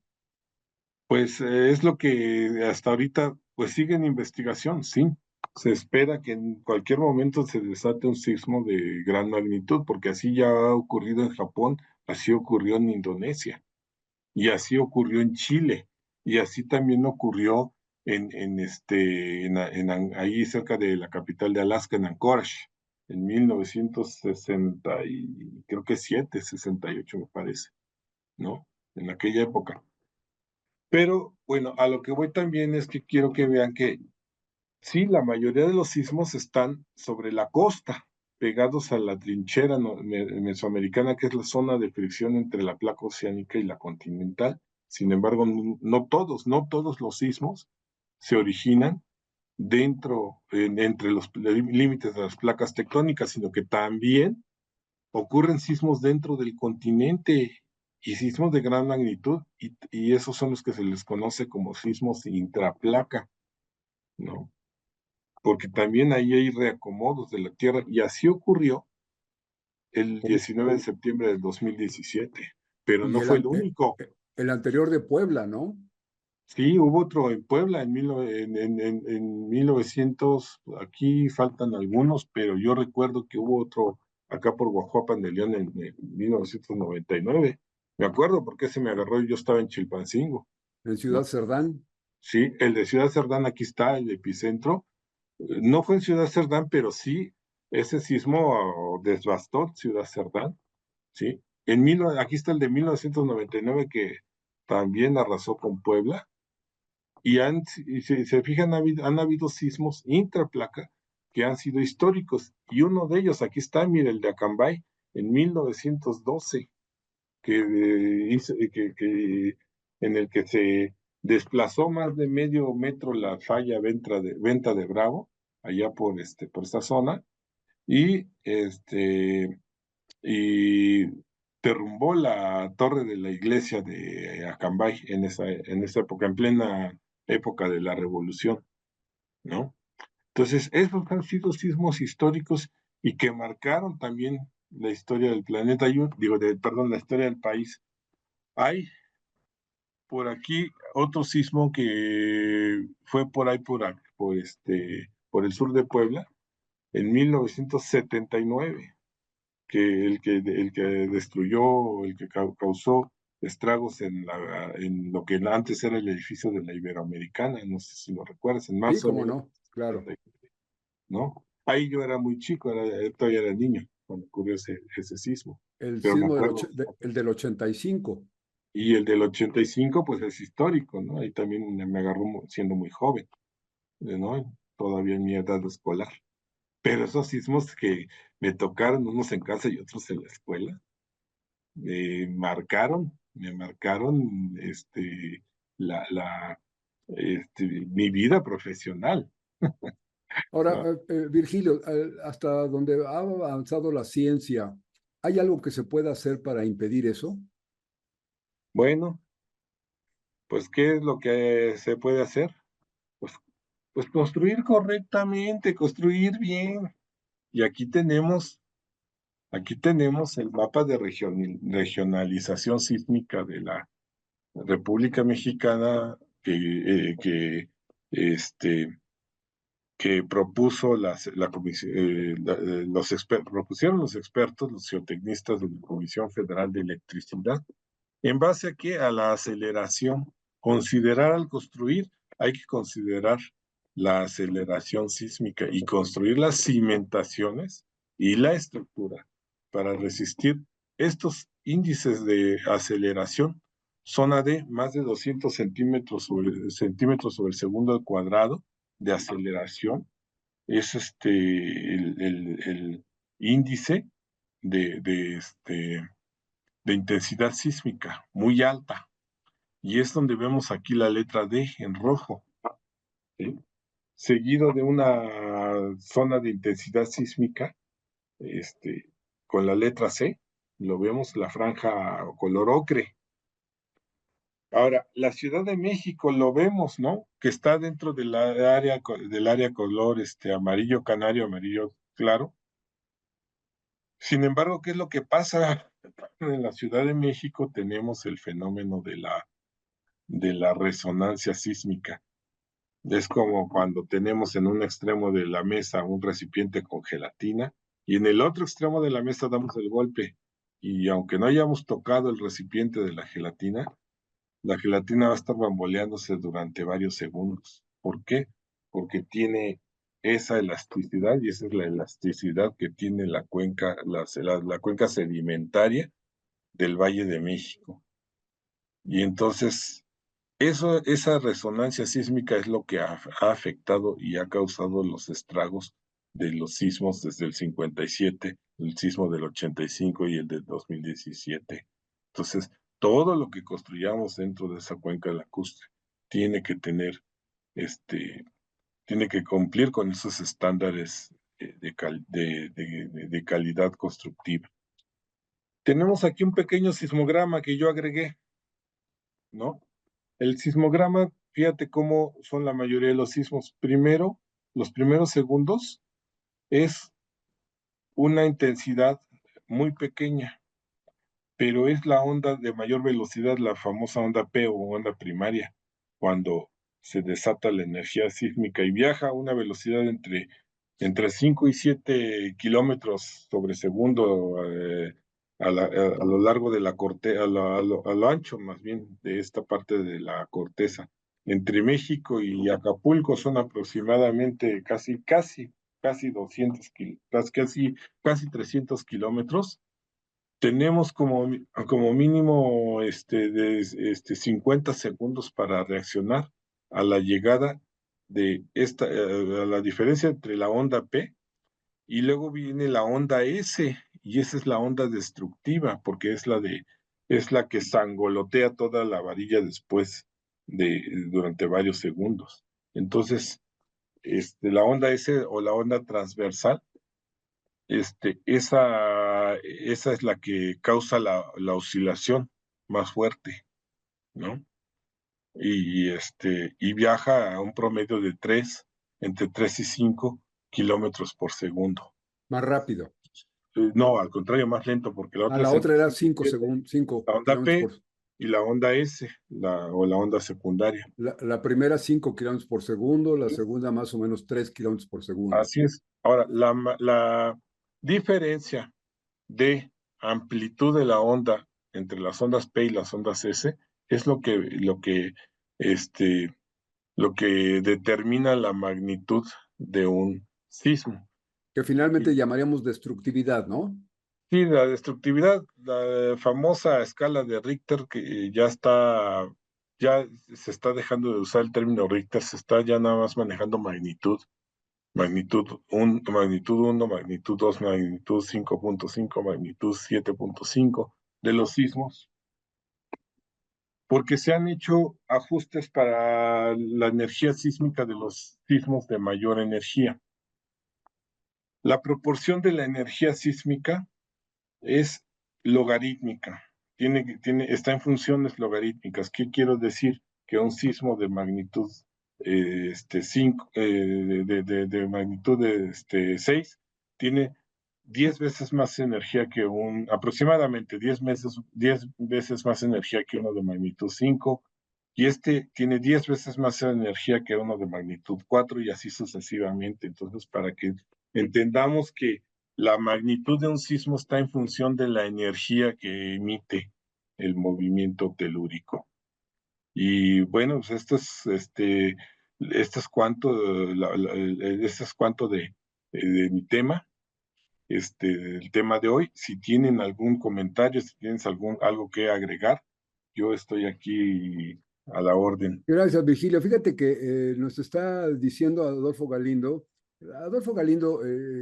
B: Pues es lo que hasta ahorita pues sigue en investigación, sí. Se espera que en cualquier momento se desate un sismo de gran magnitud, porque así ya ha ocurrido en Japón, así ocurrió en Indonesia, y así ocurrió en Chile, y así también ocurrió ahí cerca de la capital de Alaska, en Anchorage, en 1960 y creo que 68 me parece, ¿no? En aquella época. Pero bueno, a lo que voy también es que quiero que vean que sí, la mayoría de los sismos están sobre la costa, pegados a la trinchera mesoamericana, que es la zona de fricción entre la placa oceánica y la continental. Sin embargo, no todos los sismos se originan entre los límites de las placas tectónicas, sino que también ocurren sismos dentro del continente y sismos de gran magnitud, y esos son los que se les conoce como sismos intraplaca, ¿no? Porque también ahí hay reacomodos de la Tierra, y así ocurrió el 19 de septiembre del 2017, pero
A: Y
B: no fue el único.
A: el anterior de Puebla, ¿no?
B: Sí, hubo otro en Puebla en 1900, aquí faltan algunos, pero yo recuerdo que hubo otro acá por Guajuapan de León en 1999. Me acuerdo porque ese me agarró y yo estaba en Chilpancingo,
A: En Ciudad
B: ¿no?
A: Cerdán.
B: Sí, el de Ciudad Cerdán, aquí está, el epicentro. No fue en Ciudad Cerdán, pero sí, ese sismo devastó Ciudad Cerdán, ¿sí? Aquí está el de 1999 que también arrasó con Puebla, y se fijan, han habido sismos intraplaca que han sido históricos, y uno de ellos, aquí está, mire, el de Acambay, en 1912, en el que se desplazó más de medio metro la falla Venta de Bravo, allá por esta zona, y, y derrumbó la torre de la iglesia de Acambay en esa época, en plena época de la revolución, ¿no? Entonces, esos han sido sismos históricos y que marcaron también la historia del planeta, perdón, la historia del país. Hay por aquí otro sismo que fue por ahí, por el sur de Puebla, en 1979, el que destruyó, el que causó estragos en lo que antes era el edificio de la Iberoamericana, no sé si lo recuerdas, en
A: Sí,
B: marzo de
A: cómo no, claro.
B: 1970, ¿no? Ahí yo era muy chico, todavía era niño cuando ocurrió ese sismo,
A: El
B: pero me
A: sismo
B: acuerdo,
A: el del 85.
B: y el del 85 pues es histórico, ¿no? Ahí también me agarró siendo muy joven, ¿no? Todavía en mi edad escolar. Pero esos sismos que me tocaron, unos en casa y otros en la escuela, me marcaron la, mi vida profesional,
A: Ahora,
B: ¿no?
A: Virgilio, hasta donde ha avanzado la ciencia, ¿hay algo que se pueda hacer para impedir eso?
B: Bueno, pues, ¿qué es lo que se puede hacer? Pues, pues construir correctamente, construir bien. Y aquí tenemos el mapa de regionalización sísmica de la República Mexicana este, que propuso la comisión, propusieron los expertos, los geotecnistas de la Comisión Federal de Electricidad, en base a qué? A la aceleración. Considerar al construir, hay que considerar la aceleración sísmica y construir las cimentaciones y la estructura para resistir estos índices de aceleración. Zona D, más de 200 centímetros sobre el segundo al cuadrado de aceleración, es el índice de intensidad sísmica muy alta. Y es donde vemos aquí la letra D en rojo, ¿sí? Seguido de una zona de intensidad sísmica, con la letra C, lo vemos la franja color ocre. Ahora, la Ciudad de México lo vemos, ¿no? Que está dentro del área color amarillo canario, amarillo claro. Sin embargo, ¿qué es lo que pasa? En la Ciudad de México tenemos el fenómeno de la resonancia sísmica. Es como cuando tenemos en un extremo de la mesa un recipiente con gelatina y en el otro extremo de la mesa damos el golpe. Y aunque no hayamos tocado el recipiente de la gelatina va a estar bamboleándose durante varios segundos. ¿Por qué? Porque tiene esa elasticidad y esa es la elasticidad que tiene la cuenca sedimentaria del Valle de México. Y entonces esa resonancia sísmica es lo que ha afectado y ha causado los estragos de los sismos desde el 57, el sismo del 85 y el del 2017. Entonces, todo lo que construyamos dentro de esa cuenca lacustre tiene que tener, tiene que cumplir con esos estándares de calidad constructiva. Tenemos aquí un pequeño sismograma que yo agregué, ¿no? El sismograma, fíjate cómo son la mayoría de los sismos. Primero, los primeros segundos es una intensidad muy pequeña, pero es la onda de mayor velocidad, la famosa onda P o onda primaria, cuando se desata la energía sísmica y viaja a una velocidad entre 5 y 7 kilómetros sobre segundo a lo largo de la corteza, a lo ancho más bien de esta parte de la corteza. Entre México y Acapulco son aproximadamente casi 200 casi 300 kilómetros. Tenemos como mínimo 50 segundos para reaccionar a la llegada a la diferencia entre la onda P y luego viene la onda S, y esa es la onda destructiva, porque es la que sangolotea toda la varilla después durante varios segundos. Entonces, la onda S o la onda transversal, esa es la que causa la oscilación más fuerte, ¿no? Y viaja a un promedio de entre 3 y 5 kilómetros por segundo.
A: Más rápido.
B: No, al contrario, más lento, porque la
A: Ah,
B: otra
A: la
B: es
A: otra
B: entre
A: era
B: 5 y
A: 5
B: 7,
A: segundos, 5
B: la onda
A: kilómetros
B: P
A: por.
B: y la onda S, o la onda secundaria.
A: La primera 5 kilómetros por segundo, la segunda más o menos 3 kilómetros por segundo.
B: Así es. Ahora, la diferencia de amplitud de la onda entre las ondas P y las ondas S es este, lo que determina la magnitud de un sismo.
A: Que finalmente
B: Y
A: llamaríamos destructividad, ¿no?
B: sí, la destructividad, la famosa escala de Richter que ya se está dejando de usar el término Richter, se está ya nada más manejando magnitud. Magnitud uno, magnitud 2, magnitud 5.5, magnitud 7.5 de los sismos, porque se han hecho ajustes para la energía sísmica de los sismos de mayor energía. La proporción de la energía sísmica es logarítmica, está en funciones logarítmicas. ¿Qué quiero decir? Que un sismo de magnitud 5, de magnitud 6, tiene 10 veces más energía que aproximadamente 10 veces más energía que uno de magnitud 5, y este tiene 10 veces más energía que uno de magnitud 4 y así sucesivamente. Entonces, para que entendamos que la magnitud de un sismo está en función de la energía que emite el movimiento telúrico. Y bueno, pues esto es cuanto de mi tema, el tema de hoy. Si tienen algún comentario, si tienes algo que agregar, yo estoy aquí a la orden.
A: Gracias, Virgilio. Fíjate que nos está diciendo Adolfo Galindo. Adolfo Galindo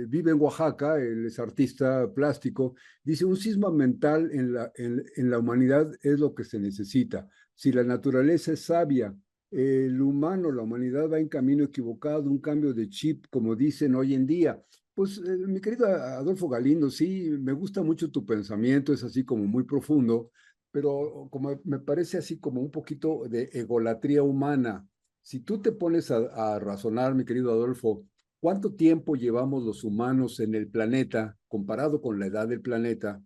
A: vive en Oaxaca, él es artista plástico. Dice, un sismo mental en la humanidad es lo que se necesita. Si la naturaleza es sabia, el humano, la humanidad va en camino equivocado, un cambio de chip, como dicen hoy en día. Pues, mi querido Adolfo Galindo, sí, me gusta mucho tu pensamiento, es así como muy profundo, pero como me parece así como un poquito de egolatría humana. Si tú te pones a razonar, mi querido Adolfo, ¿cuánto tiempo llevamos los humanos en el planeta comparado con la edad del planeta?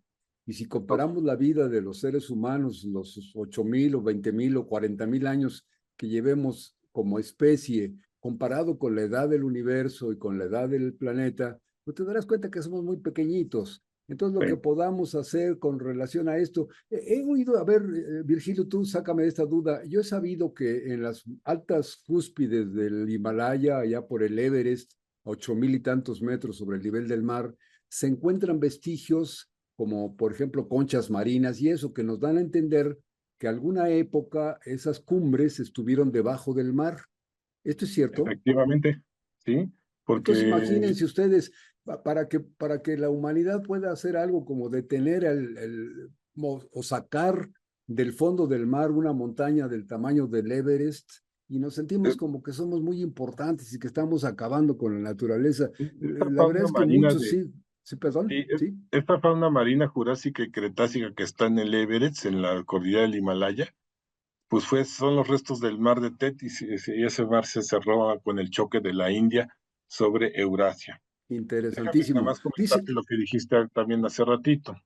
A: Y si comparamos la vida de los seres humanos, los 8,000 o 20,000 o 40,000 años que llevemos como especie, comparado con la edad del universo y con la edad del planeta, pues te darás cuenta que somos muy pequeñitos. Entonces, lo que
B: Sí,
A: podamos hacer con relación a esto, he oído, a ver, Virgilio, tú sácame de esta duda. Yo he sabido que en las altas cúspides del Himalaya, allá por el Everest, a 8,000 y tantos metros sobre el nivel del mar, se encuentran vestigios como, por ejemplo, conchas marinas y eso, que nos dan a entender que alguna época esas cumbres estuvieron debajo del mar. ¿Esto es cierto?
B: efectivamente, sí,
A: Entonces,
B: porque
A: imagínense ustedes, para que la humanidad pueda hacer algo como detener o sacar del fondo del mar una montaña del tamaño del Everest, y nos sentimos como que somos muy importantes y que estamos acabando con la naturaleza.
B: esta
A: La verdad
B: fauna
A: es que
B: marina
A: muchos sí, sí, perdón,
B: sí,
A: sí,
B: esta fauna marina jurásica y cretácica que está en el Everest, en la cordillera del Himalaya, pues son los restos del mar de Tetis, y ese mar se cerró con el choque de la India sobre Eurasia. Déjame nada
A: interesantísimo.
B: más comentarte lo que dijiste también hace ratito.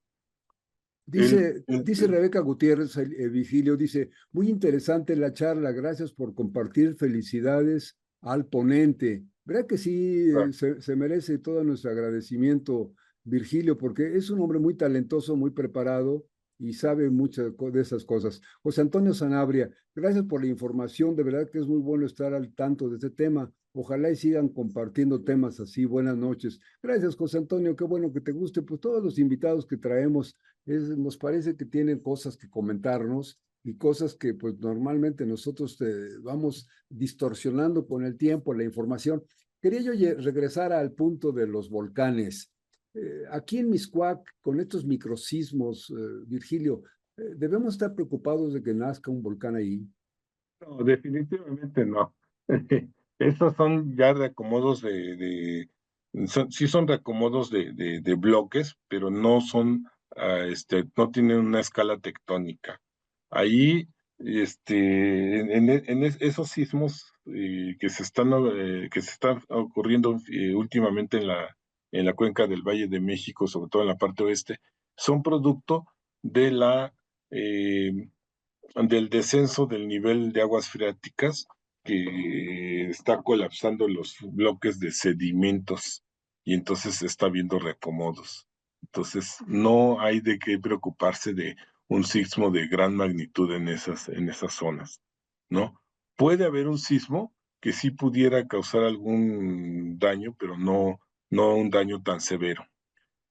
B: El, el-
A: Dice
B: el-
A: Rebeca Gutiérrez, Vigilio, dice, muy interesante la charla, gracias por compartir, felicidades al ponente. ¿Verdad que sí se merece todo nuestro agradecimiento, Virgilio, porque es un hombre muy talentoso, muy preparado y sabe muchas de esas cosas? José Antonio Sanabria, gracias por la información, de verdad que es muy bueno estar al tanto de este tema. Ojalá y sigan compartiendo temas así. Buenas noches. Gracias, José Antonio, qué bueno que te guste. Pues todos los invitados que traemos nos parece que tienen cosas que comentarnos y cosas que pues normalmente nosotros vamos distorsionando con el tiempo, la información. Quería yo regresar al punto de los volcanes. Aquí en Miscuac, con estos microsismos, Virgilio, debemos estar preocupados de que nazca un volcán ahí.
B: no, definitivamente no. Estos son ya reacomodos sí son reacomodos de bloques, pero no son, no tienen una escala tectónica. Ahí, esos sismos que se están ocurriendo últimamente en la cuenca del Valle de México, sobre todo en la parte oeste, son producto de eh, del descenso del nivel de aguas freáticas que está colapsando los bloques de sedimentos y entonces se está viendo reacomodos. Entonces, no hay de qué preocuparse de un sismo de gran magnitud en esas zonas, ¿no? Puede haber un sismo que sí pudiera causar algún daño, pero no un daño tan severo.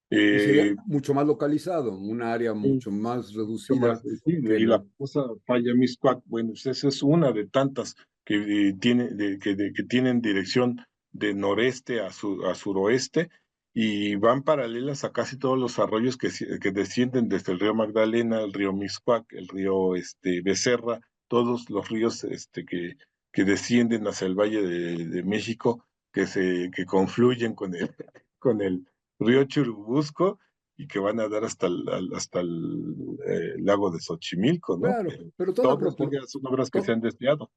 A: Y sería
B: Eh,
A: mucho más localizado, un área mucho más
B: Mucho más,
A: reducida
B: sí,
A: que
B: y la
A: lo...
B: famosa falla Miscuac, bueno, pues esa es una de tantas que que tienen dirección de noreste a suroeste y van paralelas a casi todos los arroyos que descienden desde el río Magdalena, el río Miscuac, el río Becerra, todos los ríos que descienden hacia el Valle de México, que confluyen con el río Churubusco y que van a dar hasta el lago de Xochimilco, ¿no?
A: Claro, pero
B: Todo esto ya son obras que se
A: to-
B: han desviado,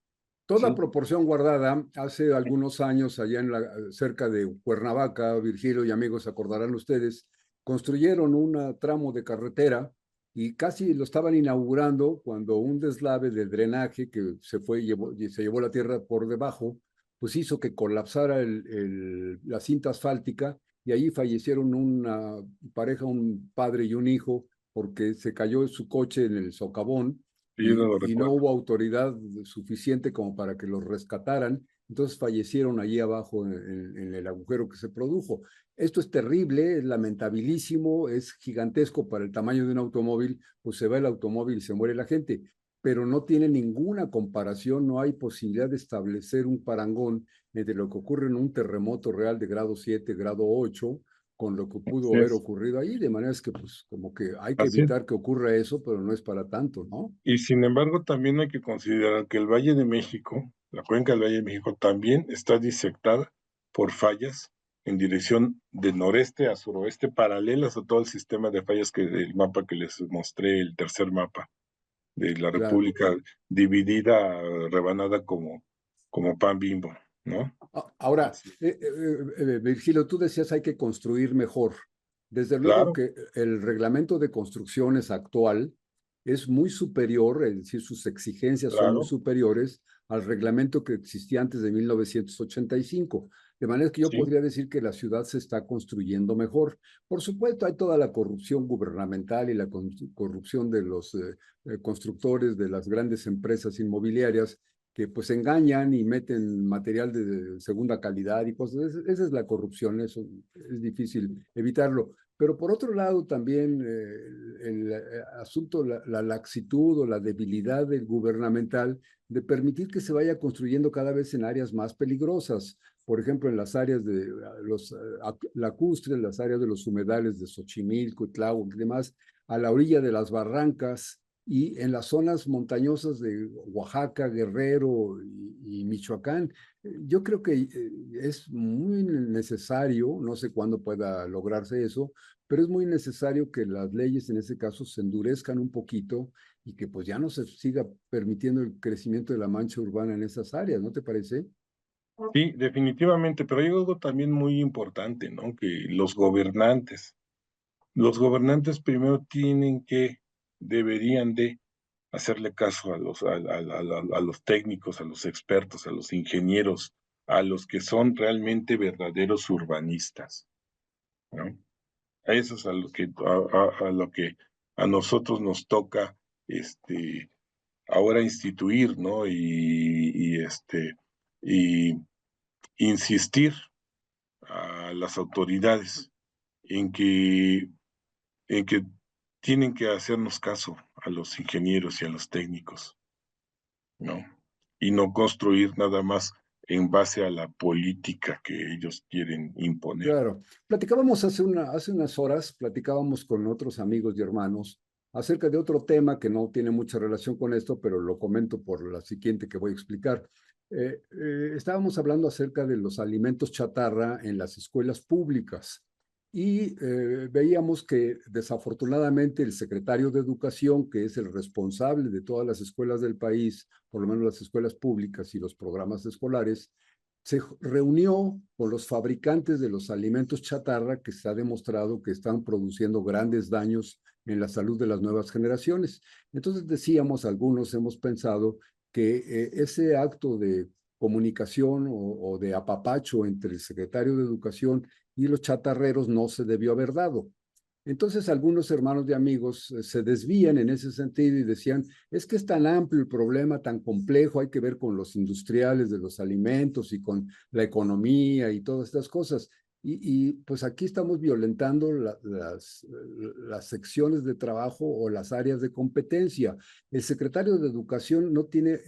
A: toda
B: ¿sí?
A: proporción guardada, hace algunos años allá cerca de Cuernavaca, Virgilio y amigos, se acordarán ustedes, construyeron un tramo de carretera y casi lo estaban inaugurando cuando un deslave de drenaje que se fue y se llevó la tierra por debajo, pues hizo que colapsara la cinta asfáltica y ahí fallecieron una pareja, un padre y un hijo, porque se cayó su coche en el socavón
B: Sí, no lo
A: y no
B: recuerdo.
A: hubo autoridad suficiente como para que los rescataran, entonces fallecieron allí abajo en el agujero que se produjo. Esto es terrible, es lamentabilísimo, es gigantesco para el tamaño de un automóvil, pues se va el automóvil y se muere la gente, pero no tiene ninguna comparación, no hay posibilidad de establecer un parangón entre lo que ocurre en un terremoto real de grado 7, grado 8, con lo que pudo
B: Así
A: haber
B: es,
A: ocurrido ahí, de manera es que pues como que hay que
B: así es.
A: evitar que ocurra eso, pero no es para tanto, ¿no?
B: Y sin embargo, también hay que considerar que el Valle de México, la cuenca del Valle de México, también está disectada por fallas en dirección de noreste a suroeste, paralelas a todo el sistema de fallas el mapa que les mostré, el tercer mapa de la
A: Claro.
B: República, dividida, rebanada como pan Bimbo, ¿no?
A: Ahora,
B: Así,
A: Virgilio, tú decías hay que construir mejor. Desde luego
B: claro,
A: que el reglamento de construcciones actual es muy superior, es decir, sus exigencias son muy
B: claro,
A: superiores al reglamento que existía antes de 1985. De manera que yo
B: sí,
A: podría decir que la ciudad se está construyendo mejor. Por supuesto, hay toda la corrupción gubernamental y la corrupción de los constructores de las grandes empresas inmobiliarias que pues engañan y meten material de segunda calidad y cosas. Esa es la corrupción, eso es difícil evitarlo. Pero por otro lado también el asunto, la laxitud o la debilidad del gubernamental de permitir que se vaya construyendo cada vez en áreas más peligrosas. Por ejemplo, en las áreas de los lacustres, las áreas de los humedales de Xochimilco, Tláhuac y demás, a la orilla de las barrancas, y en las zonas montañosas de Oaxaca, Guerrero y Michoacán. Yo creo que es muy necesario, no sé cuándo pueda lograrse eso, pero es muy necesario que las leyes en ese caso se endurezcan un poquito y que pues ya no se siga permitiendo el crecimiento de la mancha urbana en esas áreas, ¿no te parece?
B: sí, definitivamente, pero hay algo también muy importante, ¿no? Que los gobernantes primero deberían de hacerle caso a los técnicos, a los expertos, a los ingenieros, a los que son realmente verdaderos urbanistas, ¿no? A esos a lo que a nosotros nos toca ahora instituir, ¿no? Y insistir a las autoridades en en que tienen que hacernos caso a los ingenieros y a los técnicos, ¿no? Y no construir nada más en base a la política que ellos quieren imponer.
A: Claro, platicábamos hace unas horas, platicábamos con otros amigos y hermanos acerca de otro tema que no tiene mucha relación con esto, pero lo comento por la siguiente que voy a explicar. Estábamos hablando acerca de los alimentos chatarra en las escuelas públicas y veíamos que desafortunadamente el secretario de Educación, que es el responsable de todas las escuelas del país, por lo menos las escuelas públicas y los programas escolares, se reunió con los fabricantes de los alimentos chatarra que se ha demostrado que están produciendo grandes daños en la salud de las nuevas generaciones. Entonces decíamos, algunos hemos pensado que ese acto de comunicación o de apapacho entre el secretario de Educación y los chatarreros no se debió haber dado. Entonces algunos hermanos de amigos se desvían en ese sentido y decían, es que es tan amplio el problema, tan complejo, hay que ver con los industriales de los alimentos y con la economía y todas estas cosas. Pues aquí estamos violentando las secciones de trabajo o las áreas de competencia. El secretario de Educación no tiene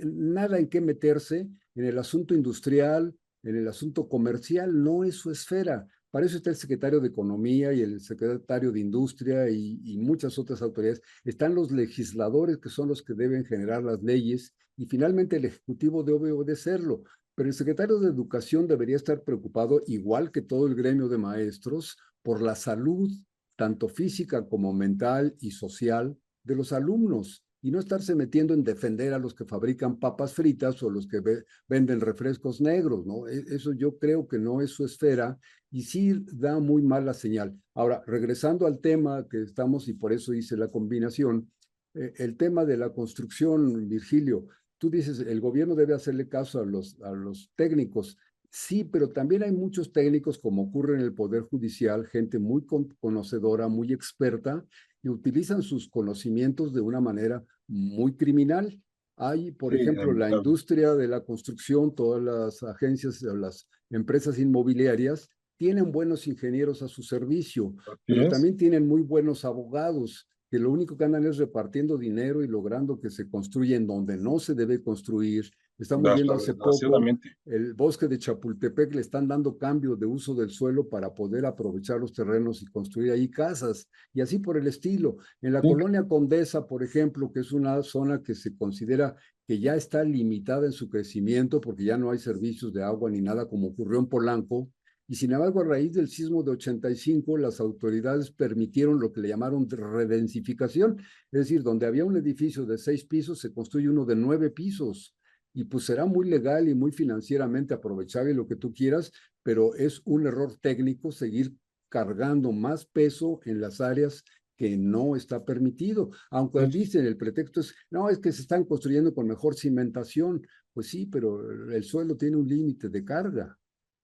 A: nada en qué meterse en el asunto industrial, en el asunto comercial, no es su esfera. Para eso está el secretario de Economía y el secretario de Industria y muchas otras autoridades. Están los legisladores, que son los que deben generar las leyes, y finalmente el Ejecutivo debe obedecerlo. Pero el secretario de Educación debería estar preocupado, igual que todo el gremio de maestros, por la salud, tanto física como mental y social, de los alumnos, y no estarse metiendo en defender a los que fabrican papas fritas o los que venden refrescos negros, ¿no? Eso yo creo que no es su esfera y sí da muy mala señal. Ahora, regresando al tema que estamos, y por eso hice la combinación, el tema de la construcción, Virgilio, tú dices, el gobierno debe hacerle caso a los técnicos. Sí, pero también hay muchos técnicos, como ocurre en el Poder Judicial, gente muy conocedora, muy experta, y utilizan sus conocimientos de una manera muy criminal. Hay, por
B: Sí,
A: ejemplo, la
B: lamentable.
A: industria de la construcción, todas las agencias o las empresas inmobiliarias tienen buenos ingenieros a su servicio,
B: Así
A: pero
B: es.
A: también tienen muy buenos abogados que lo único que andan es repartiendo dinero y logrando que se construya en donde no se debe construir. Estamos viendo hace poco
B: Desgraciadamente.
A: el bosque de Chapultepec, le están dando cambio de uso del suelo para poder aprovechar los terrenos y construir ahí casas, y así por el estilo. En la
B: Sí,
A: colonia Condesa, por ejemplo, que es una zona que se considera que ya está limitada en su crecimiento porque ya no hay servicios de agua ni nada como ocurrió en Polanco, y sin embargo, a raíz del sismo de 85, las autoridades permitieron lo que le llamaron redensificación, es decir, donde había un edificio de 6 pisos, se construye uno de 9 pisos. Y pues será muy legal y muy financieramente aprovechable lo que tú quieras, pero es un error técnico seguir cargando más peso en las áreas que no está permitido. Aunque
B: sí,
A: dicen, el pretexto es, no, es que se están construyendo con mejor cimentación. Pues sí, pero el suelo tiene un límite de carga.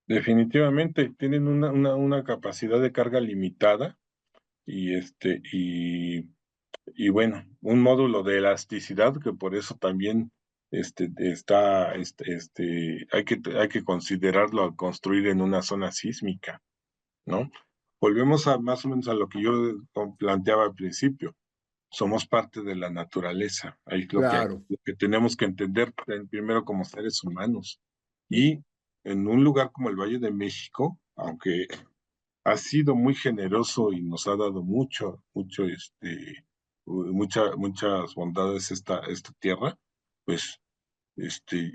B: definitivamente tienen una capacidad de carga limitada y y bueno, un módulo de elasticidad que por eso también hay que considerarlo al construir en una zona sísmica, ¿no? Volvemos a más o menos a lo que yo planteaba al principio. Somos parte de la naturaleza. Ahí es
A: Claro.
B: lo que tenemos que entender primero como seres humanos. Y en un lugar como el Valle de México, aunque ha sido muy generoso y nos ha dado muchas bondades esta tierra, pues, este,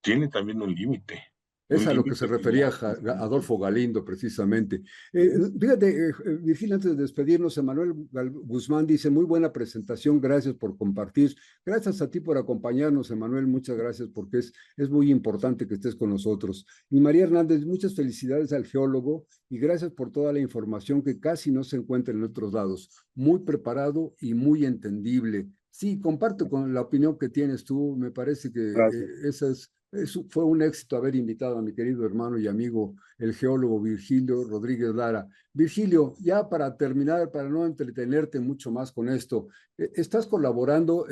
B: tiene también
A: Es
B: un
A: a lo que se
B: límite que ya
A: refería
B: estamos
A: Adolfo Galindo, precisamente.
B: ¿ves?
A: Fíjate, Virginia, antes de despedirnos, Emanuel Guzmán dice, muy buena presentación, gracias por compartir. Gracias a ti por acompañarnos, Emanuel, muchas gracias porque es muy importante que estés con nosotros. Y María Hernández, muchas felicidades al geólogo y gracias por toda la información que casi no se encuentra en otros lados. Muy preparado y muy entendible. Sí, comparto con la opinión que tienes tú, me parece que
B: Gracias.
A: esa es fue un éxito haber invitado a mi querido hermano y amigo, el geólogo Virgilio Rodríguez Lara. Virgilio, ya para terminar, para no entretenerte mucho más con esto, estás colaborando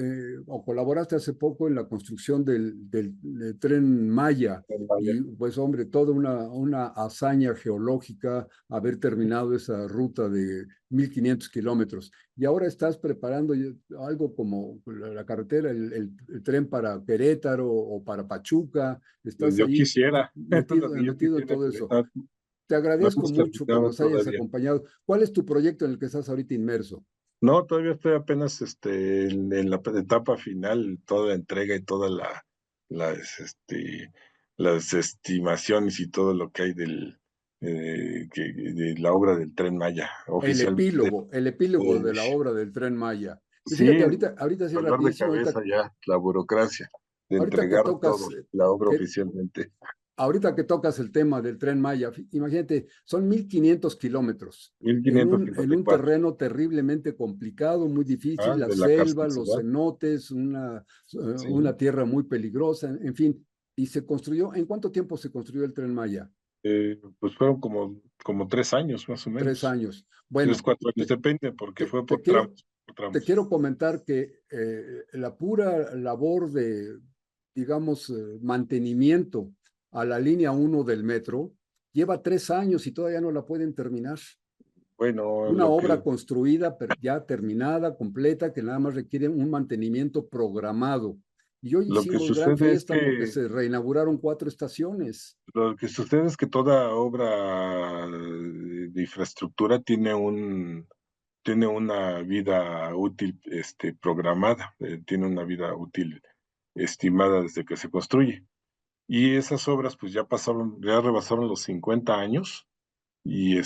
A: o colaboraste hace poco en la construcción del tren Maya. Y pues hombre, toda una hazaña geológica haber terminado esa ruta de 1,500 kilómetros. Y ahora estás preparando algo como la carretera, el tren para Querétaro o para Pachuca.
B: Pues
A: Estás
B: yo
A: ahí
B: quisiera, eso es lo que yo
A: metido en
B: quisiera,
A: todo
B: pero
A: eso. Te
B: no
A: agradezco
B: hemos
A: mucho que
B: terminado
A: nos hayas
B: todavía.
A: acompañado. ¿Cuál es tu proyecto en el que estás ahorita inmerso?
B: No, todavía estoy apenas en la etapa final, toda la entrega y las, las estimaciones y todo lo que hay de la obra del Tren Maya, oficialmente.
A: El epílogo
B: Eh,
A: de la obra del Tren Maya. Y
B: sí,
A: fíjate, ahorita sí
B: dolor de
A: rapidísimo,
B: cabeza ya, la burocracia de
A: ahorita que
B: entregar
A: tocas,
B: todo, la obra
A: que,
B: oficialmente.
A: ahorita que tocas el tema del Tren Maya, imagínate, son 1,500 kilómetros
B: Mil quinientos
A: en
B: cincuenta y
A: un
B: cuatro.
A: terreno terriblemente complicado, muy difícil, la
B: De la
A: selva, los
B: carsticidad.
A: cenotes,
B: Sí,
A: una tierra muy peligrosa, en fin. Y se construyó, ¿en cuánto tiempo se construyó el Tren Maya?
B: Pues fueron como 3 años más o
A: 3 años.
B: menos. Tres,
A: Bueno,
B: 4 años, depende, porque
A: te,
B: fue
A: te
B: por
A: quiero,
B: tramos, por
A: te
B: tramos.
A: quiero comentar que la pura labor de, digamos, mantenimiento a la línea 1 del metro lleva 3 años y todavía no la pueden terminar.
B: Bueno,
A: Una obra construida, ya terminada, completa, que nada más requiere un mantenimiento programado. Y hoy
B: lo que
A: hicimos gran
B: sucede es
A: fiesta porque
B: que
A: se reinauguraron 4 estaciones.
B: lo que sucede es que toda obra de infraestructura tiene una vida útil, programada, tiene una vida útil estimada desde que se construye. Y esas obras pues ya rebasaron los 50 años y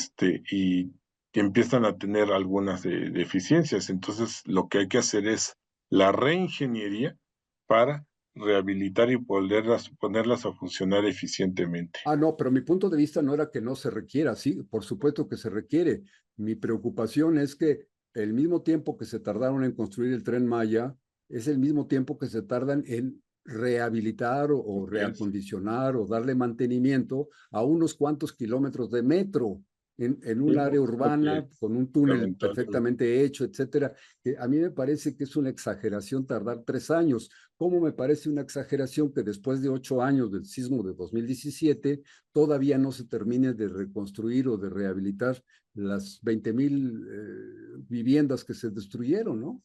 B: que empiezan a tener algunas deficiencias. Entonces, lo que hay que hacer es la reingeniería para rehabilitar y ponerlas a funcionar eficientemente.
A: Ah, no, pero mi punto de vista no era que no se requiera, sí, por supuesto que se requiere. Mi preocupación es que el mismo tiempo que se tardaron en construir el Tren Maya es el mismo tiempo que se tardan en rehabilitar o reacondicionar o darle mantenimiento a unos cuantos kilómetros de metro en
B: Sí,
A: un
B: no,
A: área
B: lo que
A: urbana con un túnel
B: lamentablemente.
A: perfectamente hecho, etcétera. Que a mí me parece que es una exageración tardar 3 años. ¿Cómo me parece una exageración que después de 8 años del sismo de 2017 todavía no se termine de reconstruir o de rehabilitar las 20,000 viviendas que se destruyeron, ¿no?